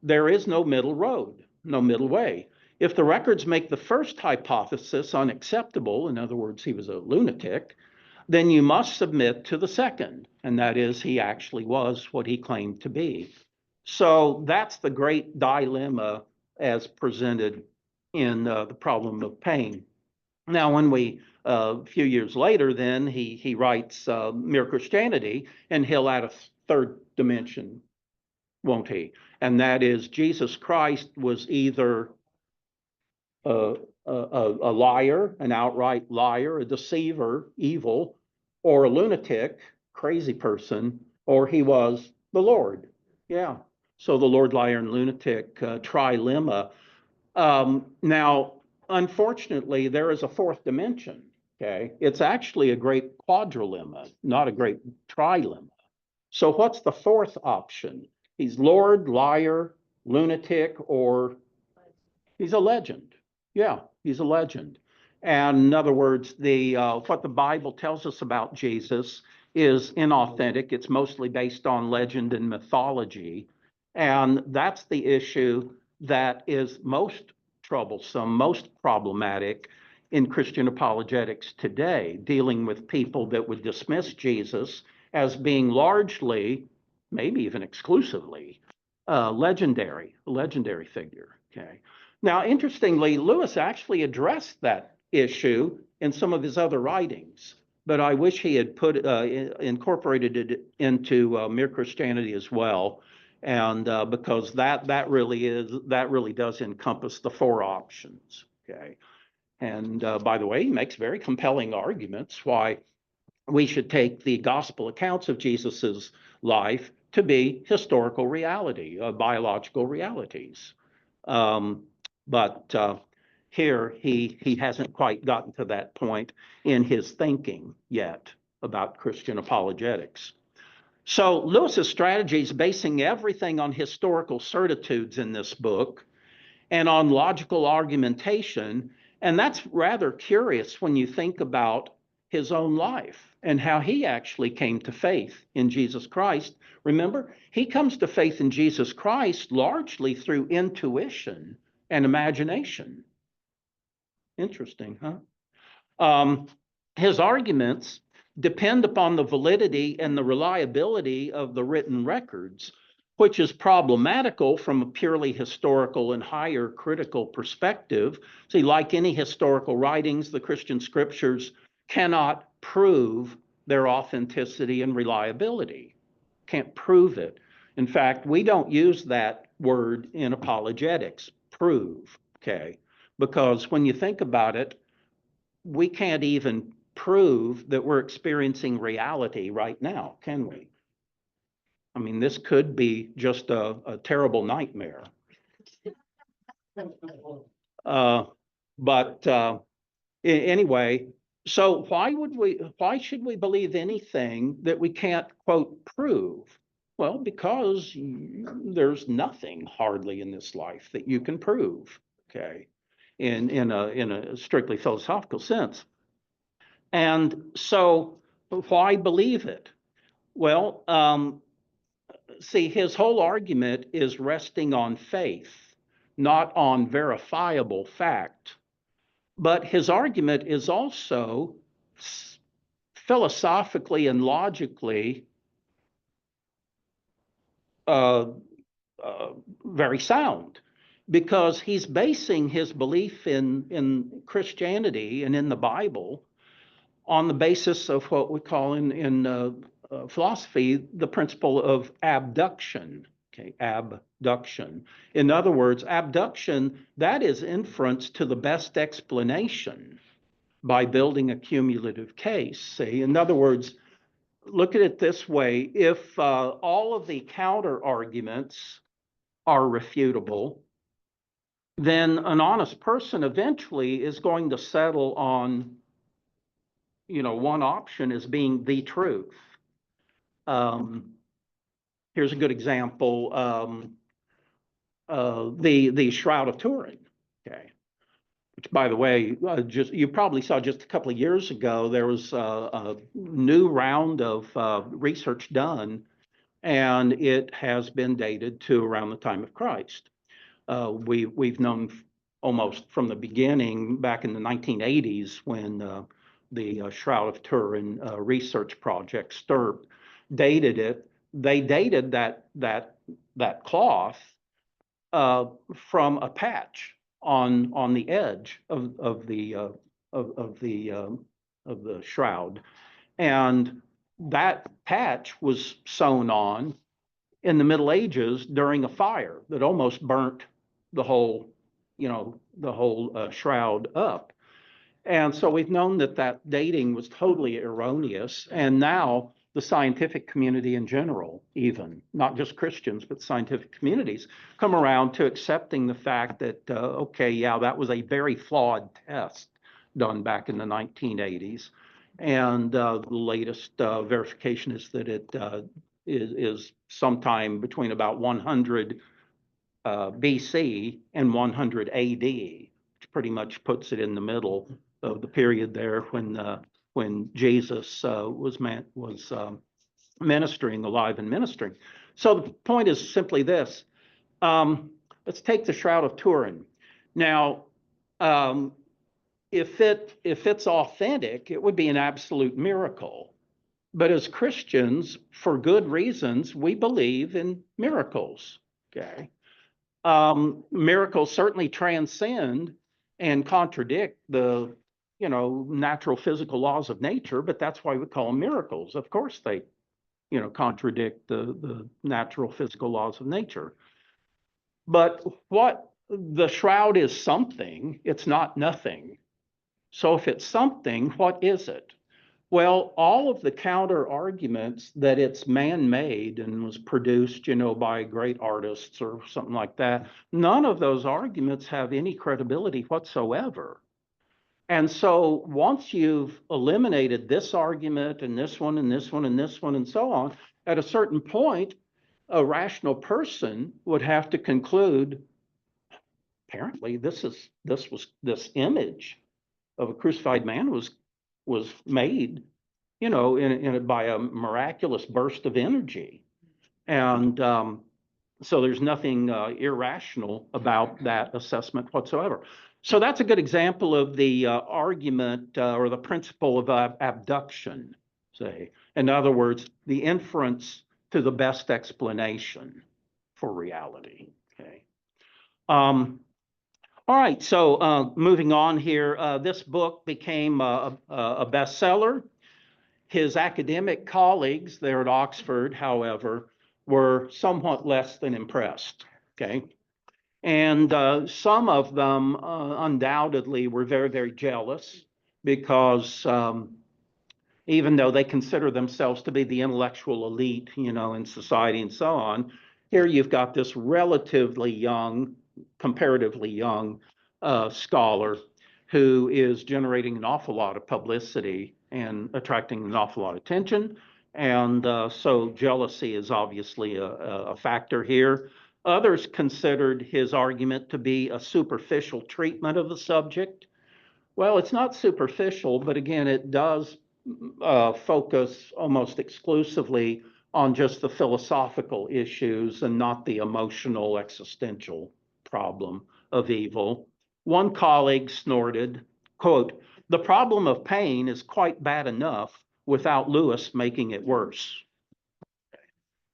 There is no middle road, no middle way. If the records make the first hypothesis unacceptable, in other words, he was a lunatic, then you must submit to the second, and that is he actually was what he claimed to be. So that's the great dilemma as presented in the problem of pain. Now, when we, a few years later, then he writes Mere Christianity, and he'll add a third dimension, won't he? And that is Jesus Christ was either a liar, an outright liar, a deceiver, evil, or a lunatic, crazy person, or he was the Lord. Yeah. So the Lord, liar, and lunatic trilemma. Now, unfortunately, there is a fourth dimension. Okay. It's actually a great quadrilemma, not a great trilemma. So what's the fourth option? He's Lord, liar, lunatic, or he's a legend. Yeah, he's a legend. And in other words, what the Bible tells us about Jesus is inauthentic. It's mostly based on legend and mythology. And that's the issue that is most troublesome, most problematic in Christian apologetics today, dealing with people that would dismiss Jesus as being largely, maybe even exclusively, a legendary figure. Okay. Now, interestingly, Lewis actually addressed that issue in some of his other writings, but I wish he had incorporated it into Mere Christianity as well, and because that really does encompass the four options. Okay, and by the way, he makes very compelling arguments why we should take the gospel accounts of Jesus's life to be historical reality, biological realities. But here he hasn't quite gotten to that point in his thinking yet about Christian apologetics. So Lewis's strategy is basing everything on historical certitudes in this book and on logical argumentation. And that's rather curious when you think about his own life and how he actually came to faith in Jesus Christ. Remember, he comes to faith in Jesus Christ largely through intuition and imagination. Interesting, huh? His arguments depend upon the validity and the reliability of the written records, which is problematical from a purely historical and higher critical perspective. See, like any historical writings, the Christian scriptures cannot prove their authenticity and reliability. Can't prove it. In fact, we don't use that word in apologetics, prove, okay? Because when you think about it, we can't even prove that we're experiencing reality right now, can we? I mean, this could be just a terrible nightmare. Anyway, so why should we believe anything that we can't, quote, prove? Well, because there's nothing hardly in this life that you can prove, okay, in a strictly philosophical sense. And so why believe it? Well, see, his whole argument is resting on faith, not on verifiable fact. But his argument is also philosophically and logically very sound, because he's basing his belief in Christianity and in the Bible on the basis of what we call in philosophy the principle of abduction. Okay, abduction. In other words, abduction, that is inference to the best explanation by building a cumulative case. See, in other words, look at it this way: if all of the counter arguments are refutable, then an honest person eventually is going to settle on, one option as being the truth. Here's a good example: the Shroud of Turin. Okay, which, by the way, you probably saw just a couple of years ago, there was a new round of research done, and it has been dated to around the time of Christ. We've known almost from the beginning, back in the 1980s, when the Shroud of Turin research project, STIRP, dated it. They dated that cloth from a patch on the edge of the shroud, and that patch was sewn on in the Middle Ages during a fire that almost burnt the whole shroud up. And so we've known that dating was totally erroneous, and now the scientific community in general, even not just Christians, but scientific communities, come around to accepting the fact that, okay, yeah, that was a very flawed test done back in the 1980s. And the latest verification is that it is sometime between about 100 BC and 100 AD, which pretty much puts it in the middle of the period there when Jesus was ministering, alive and ministering. So the point is simply this: Let's take the Shroud of Turin. Now, if it's authentic, it would be an absolute miracle. But as Christians, for good reasons, we believe in miracles. Okay. Miracles certainly transcend and contradict the, natural physical laws of nature, but that's why we call them miracles. Of course, they, contradict the natural physical laws of nature. But what the shroud is something, it's not nothing. So if it's something, what is it? Well, all of the counter arguments that it's man-made and was produced, by great artists or something like that, none of those arguments have any credibility whatsoever. And so once you've eliminated this argument and this one and this one and this one and so on, at a certain point, a rational person would have to conclude, apparently this image of a crucified man was made, by a miraculous burst of energy. And so there's nothing irrational about that assessment whatsoever. So that's a good example of the argument or the principle of abduction, say. In other words, the inference to the best explanation for reality, okay? All right, so moving on here, this book became a bestseller. His academic colleagues there at Oxford, however, were somewhat less than impressed, okay? And some of them undoubtedly were very, very jealous because even though they consider themselves to be the intellectual elite, in society and so on, here you've got this relatively young, comparatively young scholar who is generating an awful lot of publicity and attracting an awful lot of attention. And so jealousy is obviously a factor here. Others considered his argument to be a superficial treatment of the subject. Well, it's not superficial, but again, it does focus almost exclusively on just the philosophical issues and not the emotional existential problem of evil. One colleague snorted, quote, "The problem of pain is quite bad enough without Lewis making it worse."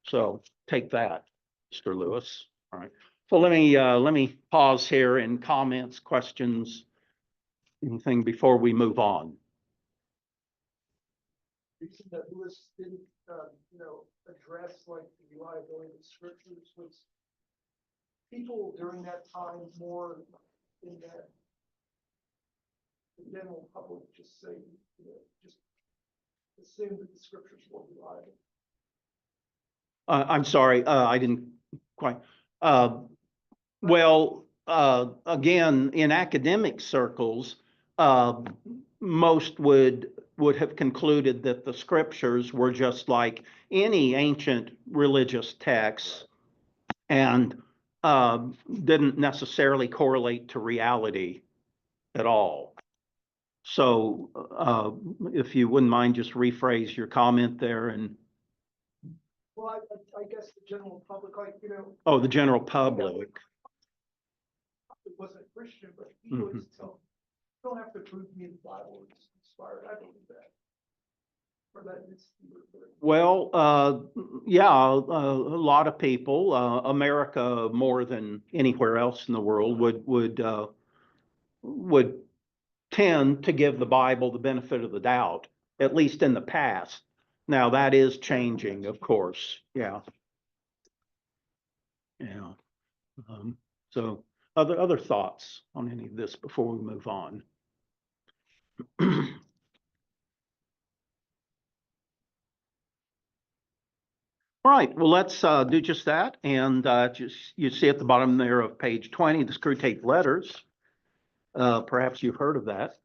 So take that, Mr. Lewis. All right. So let me pause here and comments, questions, anything before we move on. Reason that Lewis didn't, address like the reliability of the scriptures was people during that time more in that the general public just say, just assume that the scriptures were reliable. I'm sorry, I didn't quite. Again, in academic circles, most would have concluded that the scriptures were just like any ancient religious texts and didn't necessarily correlate to reality at all. So if you wouldn't mind, just rephrase your comment there and. Well, I guess the general public, Oh, the general public. It wasn't Christian, but he always tell, you don't have to prove to me the Bible is inspired. I believe that. Or that it's. Well, yeah, a lot of people, America more than anywhere else in the world would tend to give the Bible the benefit of the doubt, at least in the past. Now that is changing, of course. Yeah. Yeah. So other thoughts on any of this before we move on? All right, well, let's do just that. And you see at the bottom there of page 20, the Screwtape letters. Perhaps you've heard of that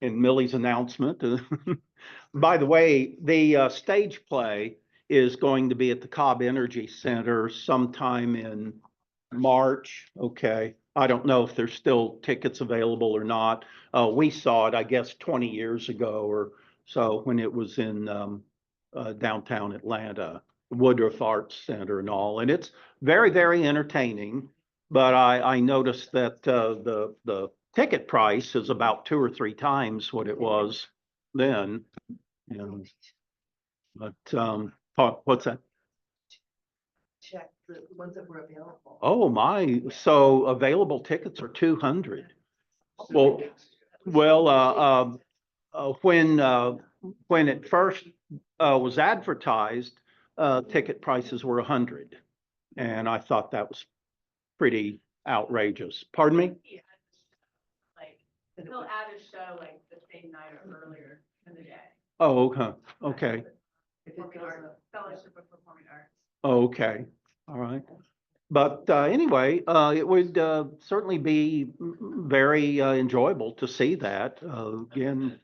in Millie's announcement. By the way, the stage play is going to be at the Cobb Energy Center sometime in March. Okay. I don't know if there's still tickets available or not. We saw it, I guess, 20 years ago or so when it was in downtown Atlanta Woodruff Arts Center and all, and it's very, very entertaining. But I noticed that the ticket price is about 2 or 3 times what it was then. And, but what's that? Check the ones that were available. Oh my! So available tickets are 200. Well, when it first was advertised, ticket prices were 100, and I thought that was pretty outrageous. Pardon me? Like, they'll add a show like the same night or earlier in the day. Oh, okay, Performing arts, Fellowship of Performing Arts. okay, all right. But anyway, it would certainly be very enjoyable to see that. Again,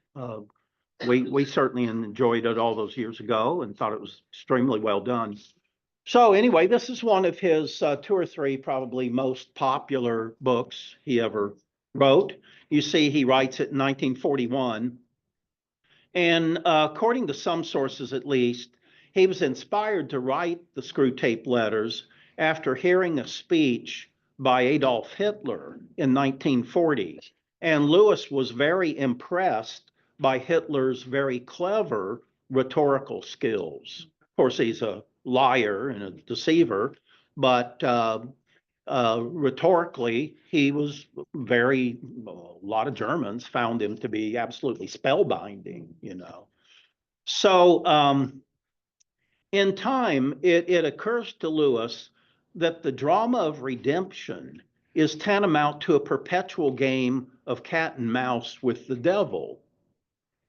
we certainly enjoyed it all those years ago and thought it was extremely well done. So anyway, this is one of his 2 or 3 probably most popular books he ever wrote. You see, he writes it in 1941. And according to some sources at least, he was inspired to write the Screwtape letters after hearing a speech by Adolf Hitler in 1940. And Lewis was very impressed by Hitler's very clever rhetorical skills. Of course, he's a liar and a deceiver, but rhetorically, he was a lot of Germans found him to be absolutely spellbinding, you know. So in time, it occurs to Lewis that the drama of redemption is tantamount to a perpetual game of cat and mouse with the devil.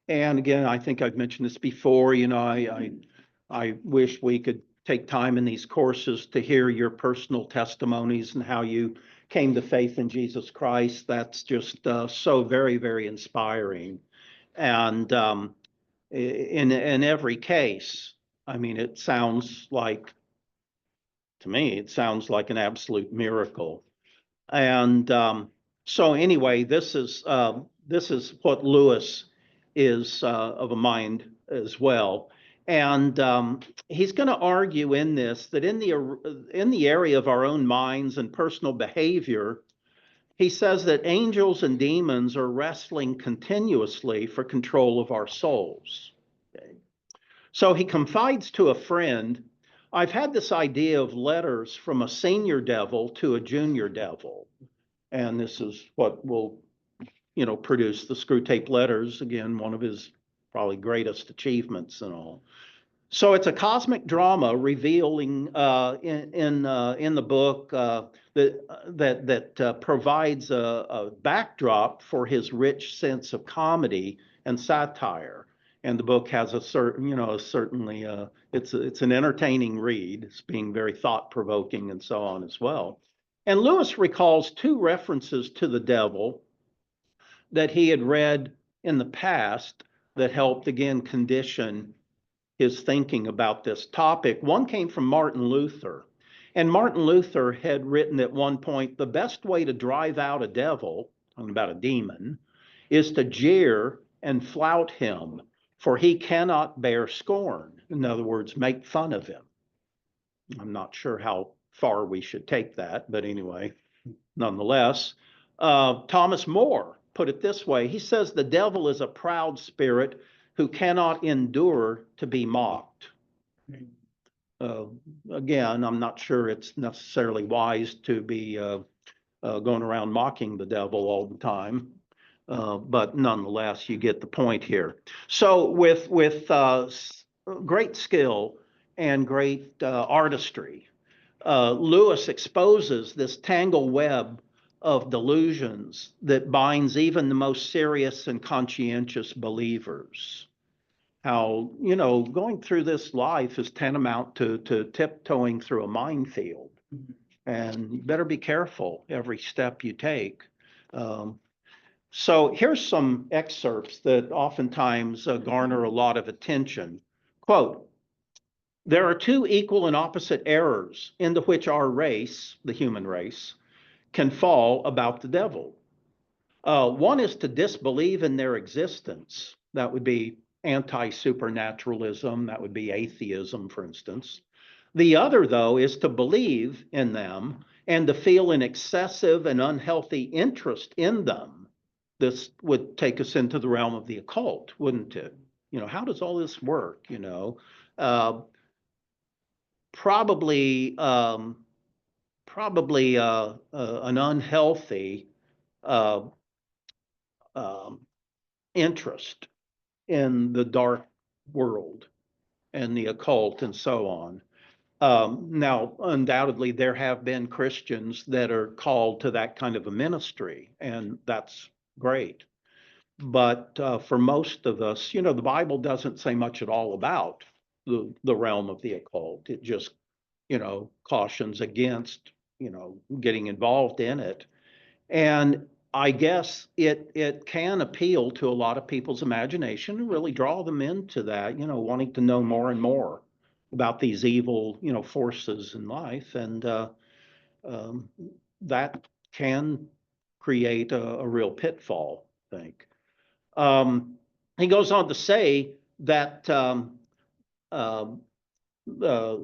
And again, I think I've mentioned this before, you know, I wish we could take time in these courses to hear your personal testimonies and how you came to faith in Jesus Christ. That's just so very, very inspiring. And in every case, I mean, it sounds like, to me, it sounds like an absolute miracle. And so anyway, this is what Lewis is of a mind as well. And he's going to argue in this that in the area of our own minds and personal behavior, he says that angels and demons are wrestling continuously for control of our souls. Okay. So he confides to a friend, I've had this idea of letters from a senior devil to a junior devil. And this is what will, you know, produce the Screwtape letters. Again, one of his probably greatest achievements and all. So it's a cosmic drama revealing in the book that provides a backdrop for his rich sense of comedy and satire. And the book has a certain, you know, certainly it's an entertaining read. It's being very thought-provoking and so on as well. And Lewis recalls 2 references to the devil that he had read in the past that helped again condition his thinking about this topic. One came from Martin Luther. And Martin Luther had written at one point, the best way to drive out a devil, talking about a demon, is to jeer and flout him, for he cannot bear scorn. In other words, make fun of him. I'm not sure how far we should take that, but anyway, nonetheless. Thomas More put it this way. He says the devil is a proud spirit who cannot endure to be mocked. Again, I'm not sure it's necessarily wise to be going around mocking the devil all the time, but nonetheless, you get the point here. So with great skill and great artistry, Lewis exposes this tangled web of delusions that binds even the most serious and conscientious believers. How, you know, going through this life is tantamount to tiptoeing through a minefield. And you better be careful every step you take. So here's some excerpts that oftentimes garner a lot of attention. Quote, there are 2 equal and opposite errors into which our race, the human race, can fall about the devil. One is to disbelieve in their existence. That would be anti-supernaturalism. That would be atheism, for instance. The other, though, is to believe in them and to feel an excessive and unhealthy interest in them. This would take us into the realm of the occult, wouldn't it? How does all this work? Probably an unhealthy uh, interest in the dark world and the occult and so on. Now, undoubtedly, there have been Christians that are called to that kind of a ministry, and that's great. But for most of us, the Bible doesn't say much at all about the realm of the occult. It just, cautions against, getting involved in it. And I guess it can appeal to a lot of people's imagination and really draw them into that, wanting to know more and more about these evil, forces in life. And that can create a real pitfall, I think. He goes on to say that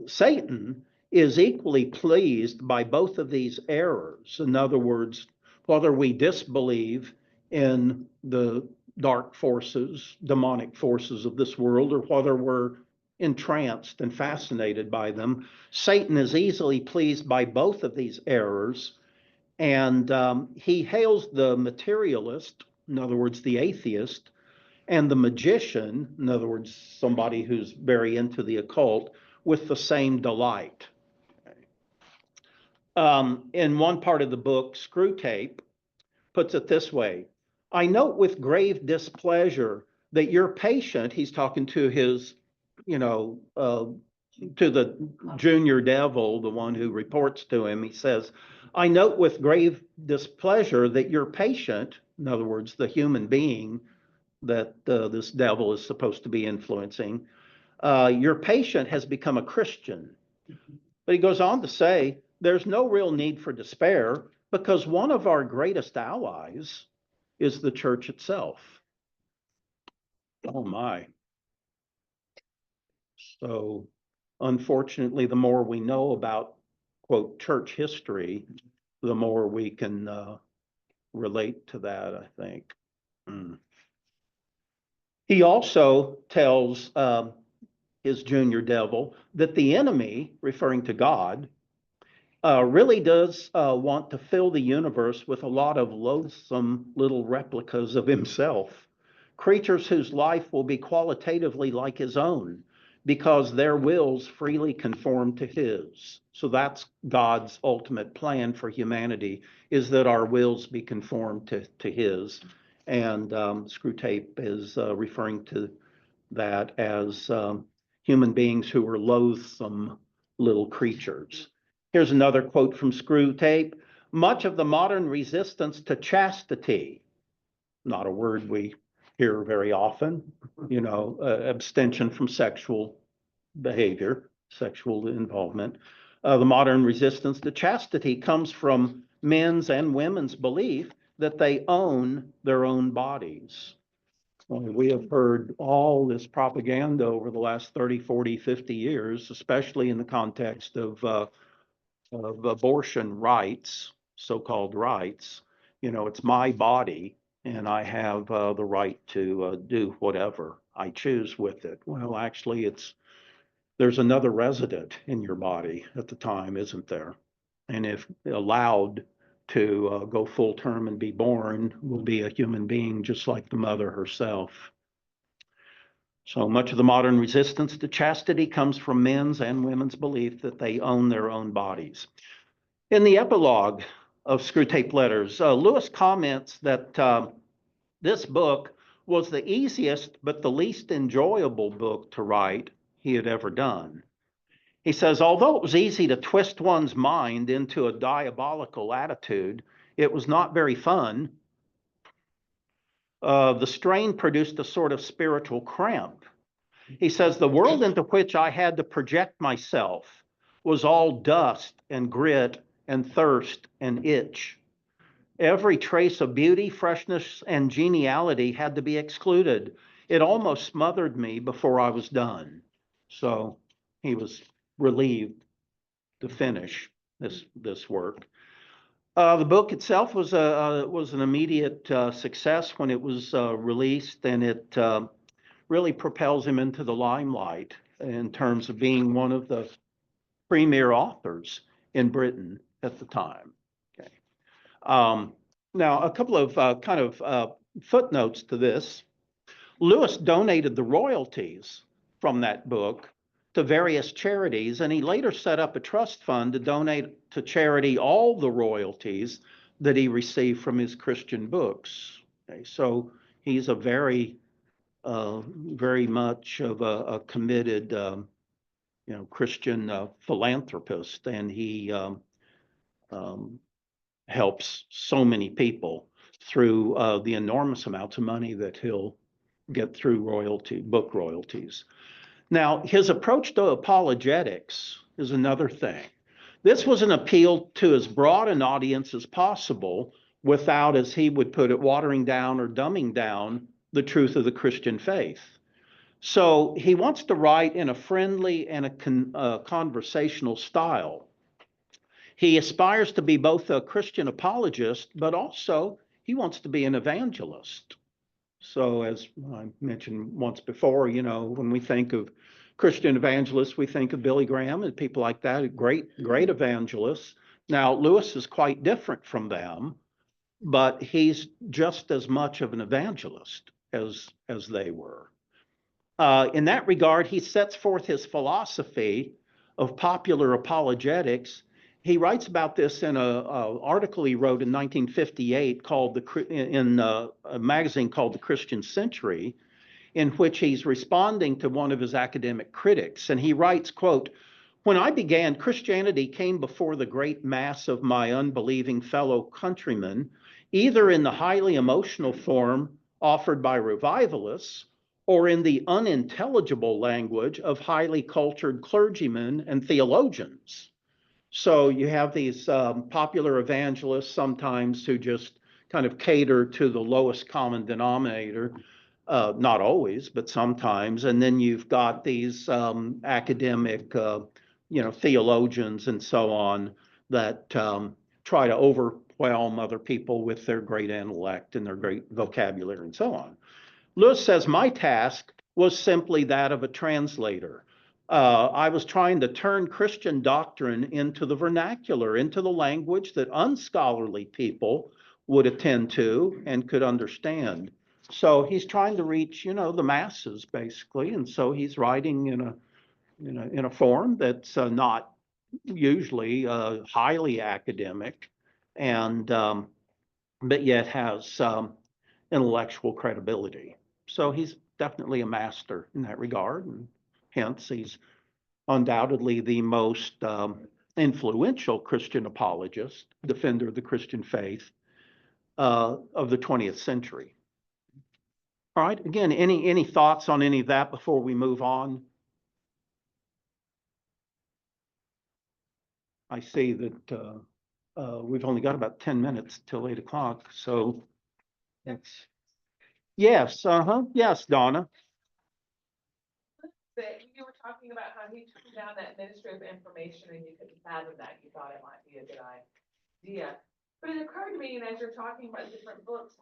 Satan is equally pleased by both of these errors. In other words, whether we disbelieve in the dark forces, demonic forces of this world, or whether we're entranced and fascinated by them, Satan is easily pleased by both of these errors. And he hails the materialist, in other words, the atheist, and the magician, in other words, somebody who's very into the occult, with the same delight. In one part of the book, Screwtape puts it this way: I note with grave displeasure that your patient, he's talking to his, to the junior devil, the one who reports to him, he says, I note with grave displeasure that your patient, in other words, the human being that this devil is supposed to be influencing, your patient has become a Christian. But he goes on to say, there's no real need for despair because one of our greatest allies is the church itself. Oh my. So unfortunately, the more we know about, quote, church history, the more we can relate to that, I think. He also tells his junior devil that the enemy, referring to God, really does want to fill the universe with a lot of loathsome little replicas of himself, creatures whose life will be qualitatively like his own because their wills freely conform to his. So that's God's ultimate plan for humanity, is that our wills be conformed to his. And Screwtape is referring to that as human beings who are loathsome little creatures. Here's another quote from Screwtape. Much of the modern resistance to chastity, not a word we hear very often, abstention from sexual behavior, sexual involvement. The modern resistance to chastity comes from men's and women's belief that they own their own bodies. We have heard all this propaganda over the last 30, 40, 50 years, especially in the context of abortion rights, so-called rights. It's my body and I have the right to do whatever I choose with it. Well, actually, there's another resident in your body at the time, isn't there? And if allowed to go full term and be born, will be a human being just like the mother herself. So much of the modern resistance to chastity comes from men's and women's belief that they own their own bodies. In the epilogue of Screwtape Letters, Lewis comments that this book was the easiest but the least enjoyable book to write he had ever done. He says, although it was easy to twist one's mind into a diabolical attitude, it was not very fun. The strain produced a sort of spiritual cramp. He says, the world into which I had to project myself was all dust and grit and thirst and itch. Every trace of beauty, freshness, and geniality had to be excluded. It almost smothered me before I was done. So he was relieved to finish this work. The book itself was an immediate success when it was released, and it really propels him into the limelight in terms of being one of the premier authors in Britain at the time. Okay. Now, a couple of footnotes to this. Lewis donated the royalties from that book to various charities, and he later set up a trust fund to donate to charity all the royalties that he received from his Christian books. Okay, so he's a very much of a committed, Christian philanthropist, and he helps so many people through the enormous amounts of money that he'll get through book royalties. Now, his approach to apologetics is another thing. This was an appeal to as broad an audience as possible without, as he would put it, watering down or dumbing down the truth of the Christian faith. So he wants to write in a friendly and a conversational style. He aspires to be both a Christian apologist, but also he wants to be an evangelist. So as I mentioned once before, when we think of Christian evangelists, we think of Billy Graham and people like that, great evangelists. Now, Lewis is quite different from them, but he's just as much of an evangelist as they were. In that regard, he sets forth his philosophy of popular apologetics. He writes about this in an article he wrote in 1958 in a magazine called The Christian Century, in which he's responding to one of his academic critics. And he writes, quote, "When I began, Christianity came before the great mass of my unbelieving fellow countrymen, either in the highly emotional form offered by revivalists or in the unintelligible language of highly cultured clergymen and theologians." So you have these popular evangelists sometimes who just kind of cater to the lowest common denominator, not always, but sometimes. And then you've got these academic, theologians and so on that try to overwhelm other people with their great intellect and their great vocabulary and so on. Lewis says, my task was simply that of a translator. I was trying to turn Christian doctrine into the vernacular, into the language that unscholarly people would attend to and could understand. So he's trying to reach, the masses basically, and so he's writing in a form that's not usually highly academic, and but yet has intellectual credibility. So he's definitely a master in that regard, and hence he's undoubtedly the most influential Christian apologist, defender of the Christian faith of the 20th century. All right, again, any thoughts on any of that before we move on? I see that we've only got about 10 minutes till 8 o'clock, so that's, yes, yes, Donna. That you were talking about how he took down that ministry of information and you couldn't fathom that. You thought it might be a good idea. But it occurred to me, and as you're talking about different books,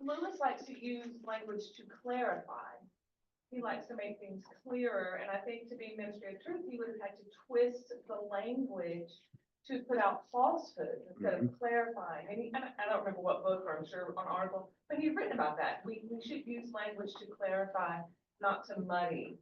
Lewis likes to use language to clarify. He likes to make things clearer. And I think to be ministry of truth, he would have had to twist the language to put out falsehood instead of clarifying. And I don't remember what book, or I'm sure an article, but he'd written about that. We should use language to clarify, not to muddy.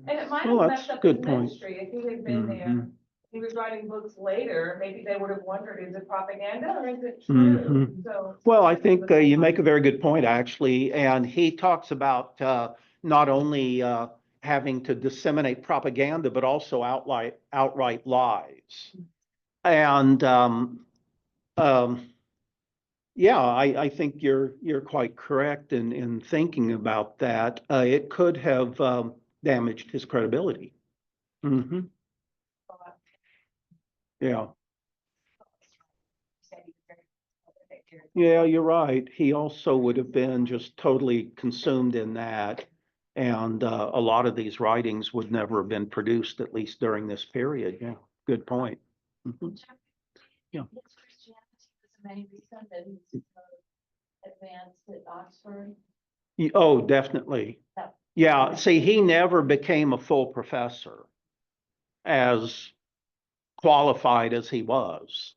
And it might have messed up his ministry if he had been there. He was writing books later. Maybe they would have wondered, is it propaganda or is it true? So, well, I think you make a very good point, actually. And he talks about not only having to disseminate propaganda, but also outright lies. And yeah, I think you're quite correct in thinking about that. It could have damaged his credibility. Yeah. Yeah, you're right. He also would have been just totally consumed in that. And a lot of these writings would never have been produced, at least during this period. Yeah, good point. Mhm. Yeah. His Christianity was the main reason that he's advanced at Oxford. Oh, definitely. Yeah, see, he never became a full professor, as qualified as he was.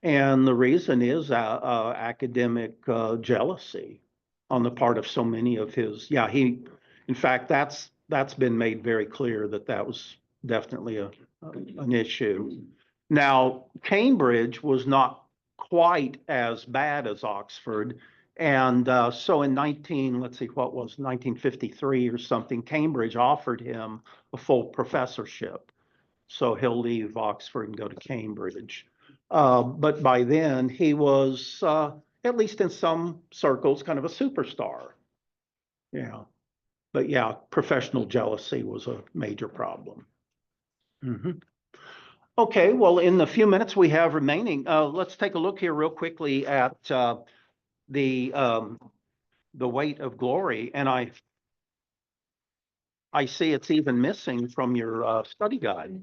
And the reason is academic jealousy on the part of so many of his. Yeah, in fact, that's been made very clear that that was definitely an issue. Now, Cambridge was not quite as bad as Oxford. And so in let's see, what was 1953 or something, Cambridge offered him a full professorship. So he'll leave Oxford and go to Cambridge. But by then he was, at least in some circles, kind of a superstar. Yeah. But yeah, professional jealousy was a major problem. Mhm. Okay, well, in the few minutes we have remaining, let's take a look here real quickly at the weight of glory. And I see it's even missing from your study guide.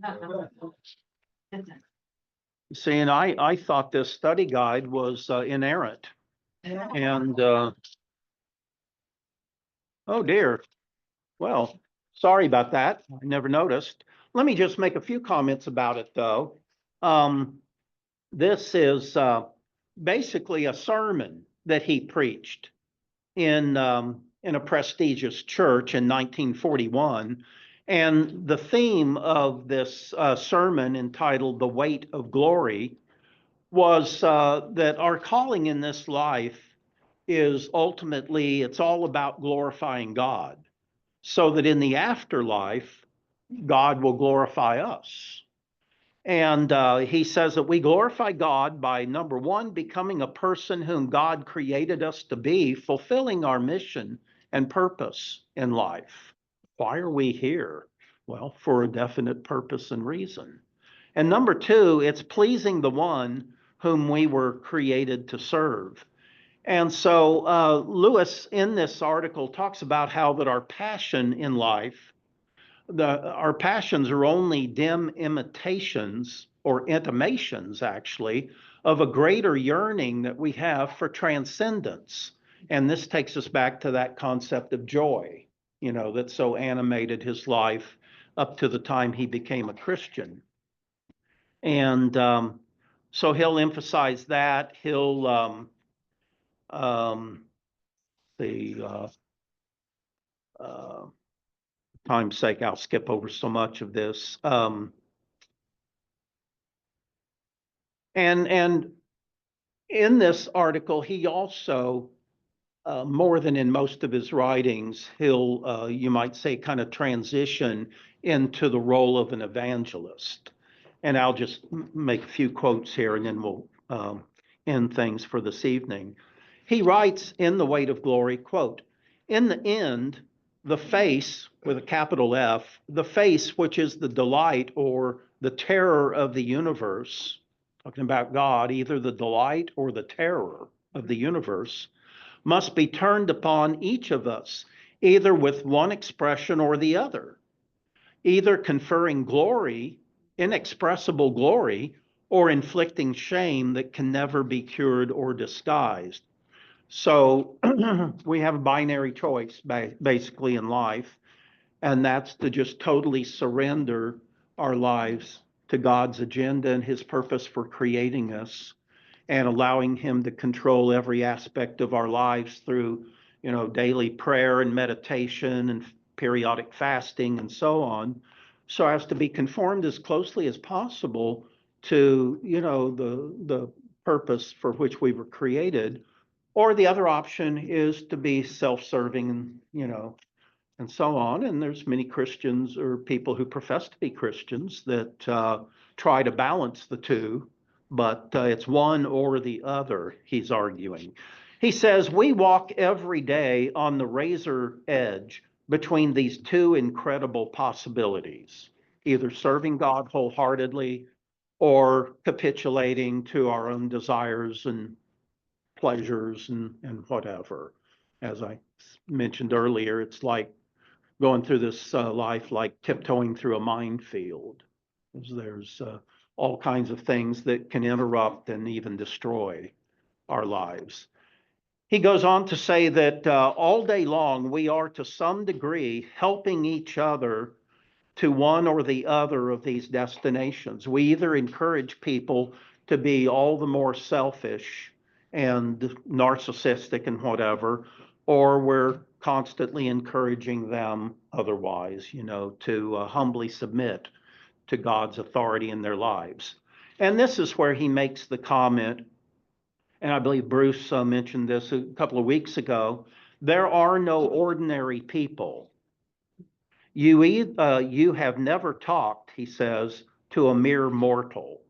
See, and I thought this study guide was inerrant. And oh dear. Well, sorry about that. I never noticed. Let me just make a few comments about it, though. This is basically a sermon that he preached in a prestigious church in 1941. And the theme of this sermon, entitled "The Weight of Glory," was that our calling in this life is ultimately, it's all about glorifying God, so that in the afterlife, God will glorify us. And he says that we glorify God by, number one, becoming a person whom God created us to be, fulfilling our mission and purpose in life. Why are we here? Well, for a definite purpose and reason. And number two, it's pleasing the one whom we were created to serve. And so Lewis, in this article, talks about how that our passion in life, our passions are only dim imitations or intimations, actually, of a greater yearning that we have for transcendence. And this takes us back to that concept of joy, that so animated his life up to the time he became a Christian. And so he'll emphasize that. He'll time's sake, I'll skip over so much of this. And in this article, he also, more than in most of his writings, he'll, you might say, kind of transition into the role of an evangelist. And I'll just make a few quotes here, and then we'll end things for this evening. He writes in The Weight of Glory, quote, "In the end, the face, with a capital F, the face, which is the delight or the terror of the universe," talking about God, either the delight or the terror of the universe, "must be turned upon each of us, either with one expression or the other, either conferring glory, inexpressible glory, or inflicting shame that can never be cured or disguised." So we have a binary choice basically in life, and that's to just totally surrender our lives to God's agenda and his purpose for creating us, and allowing him to control every aspect of our lives through, daily prayer and meditation and periodic fasting and so on, so as to be conformed as closely as possible to, the purpose for which we were created. Or the other option is to be self-serving and, and so on. And there's many Christians or people who profess to be Christians that try to balance the two, but it's one or the other, he's arguing. He says, "We walk every day on the razor edge between these two incredible possibilities, either serving God wholeheartedly or capitulating to our own desires and pleasures and whatever." As I mentioned earlier, it's like going through this life like tiptoeing through a minefield. There's all kinds of things that can interrupt and even destroy our lives. He goes on to say that all day long we are to some degree helping each other to one or the other of these destinations. We either encourage people to be all the more selfish and narcissistic and whatever, or we're constantly encouraging them otherwise, to humbly submit to God's authority in their lives. And this is where he makes the comment, and I believe Bruce mentioned this a couple of weeks ago, there are no ordinary people. You have never talked, he says, to a mere mortal.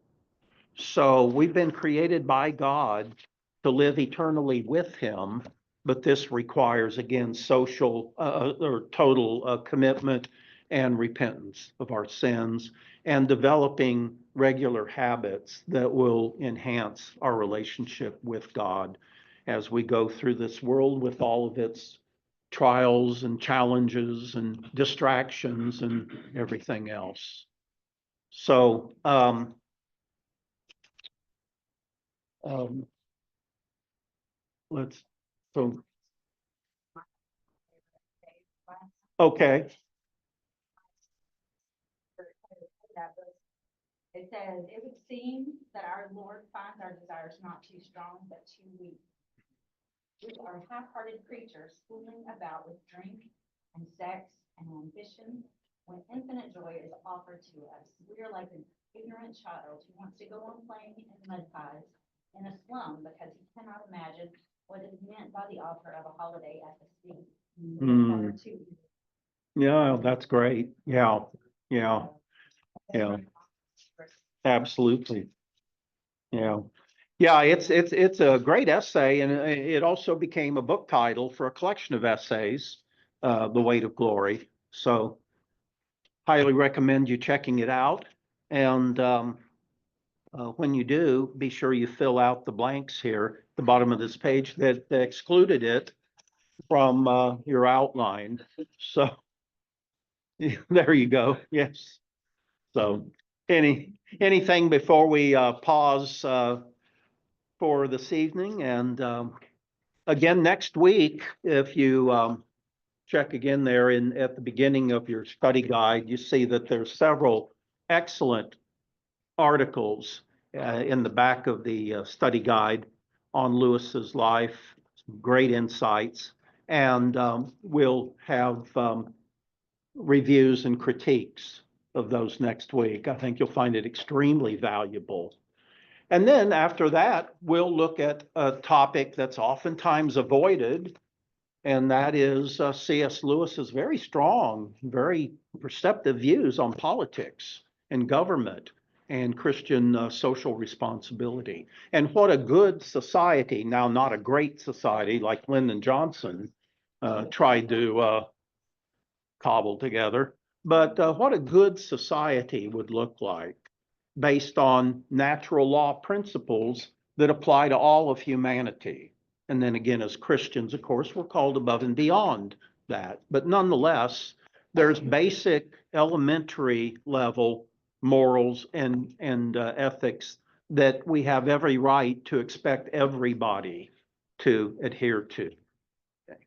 So we've been created by God to live eternally with him, but this requires, again, social or total commitment and repentance of our sins and developing regular habits that will enhance our relationship with God as we go through this world with all of its trials and challenges and distractions and everything else. So, let's, so, okay, It says, it would seem that our Lord finds our desires not too strong, but too weak. We are half-hearted creatures fooling about with drink and sex and ambition when infinite joy is offered to us. We are like an ignorant child who wants to go on playing in mud pies in a slum because he cannot imagine what is meant by the offer of a holiday at the sea. Yeah, that's great. Yeah, absolutely. Yeah, it's a great essay, and it also became a book title for a collection of essays, The Weight of Glory. So highly recommend you checking it out. And when you do, be sure you fill out the blanks here at the bottom of this page that excluded it from your outline. So there you go. Yes. So anything before we pause for this evening? And again, next week, if you check again there at the beginning of your study guide, you see that there's several excellent articles in the back of the study guide on Lewis's life, some great insights, and we'll have reviews and critiques of those next week. I think you'll find it extremely valuable. And then after that, we'll look at a topic that's oftentimes avoided, and that is C.S. Lewis's very strong, very perceptive views on politics and government and Christian social responsibility. And what a good society, now not a great society like Lyndon Johnson tried to cobble together, but what a good society would look like based on natural law principles that apply to all of humanity. And then again, as Christians, of course, we're called above and beyond that. But nonetheless, there's basic elementary level morals and ethics that we have every right to expect everybody to adhere to. Okay.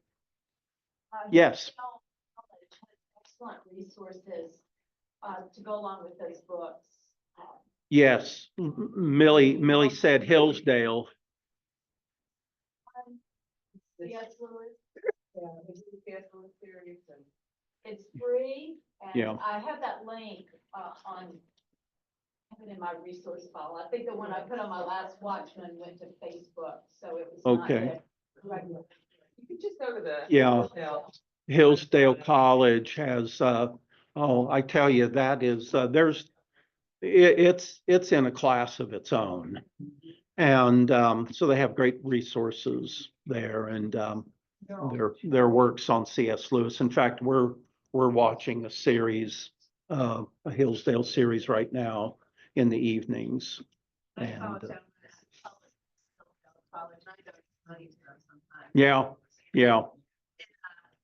Yes. Excellent resources to go along with those books. Yes, Millie said Hillsdale. C.S. Lewis. Yeah, the C.S. Lewis series and. It's free, Yeah. and I have that link I have it in my resource file. I think the one I put on my last Watchman went to Facebook, so it was not Okay. the regular. You could just go to the. Yeah. Hillsdale. Hillsdale College has, I tell you, that is, it's in a class of its own. And so they have great resources there, and their works on C.S. Lewis. In fact, we're watching a series, a Hillsdale series right now in the evenings. And yeah.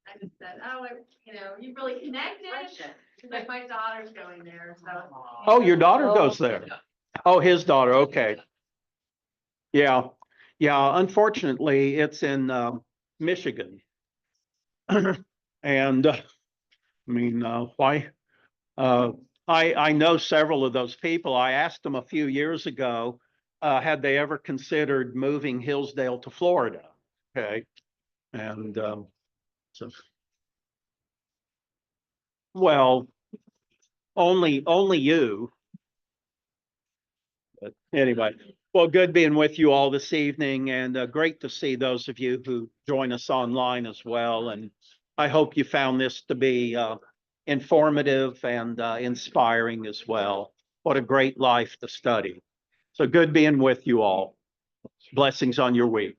I just said, oh, you know, you really connected. Like my daughter's going there, so. Oh, your daughter goes there. Oh, his daughter, okay. Yeah, yeah, unfortunately, it's in Michigan. And I mean, why? I know several of those people. I asked them a few years ago, had they ever considered moving Hillsdale to Florida? Okay, and so, well, only you. But anyway, well, good being with you all this evening, and great to see those of you who join us online as well. And I hope you found this to be informative and inspiring as well. What a great life to study. So good being with you all. Blessings on your week.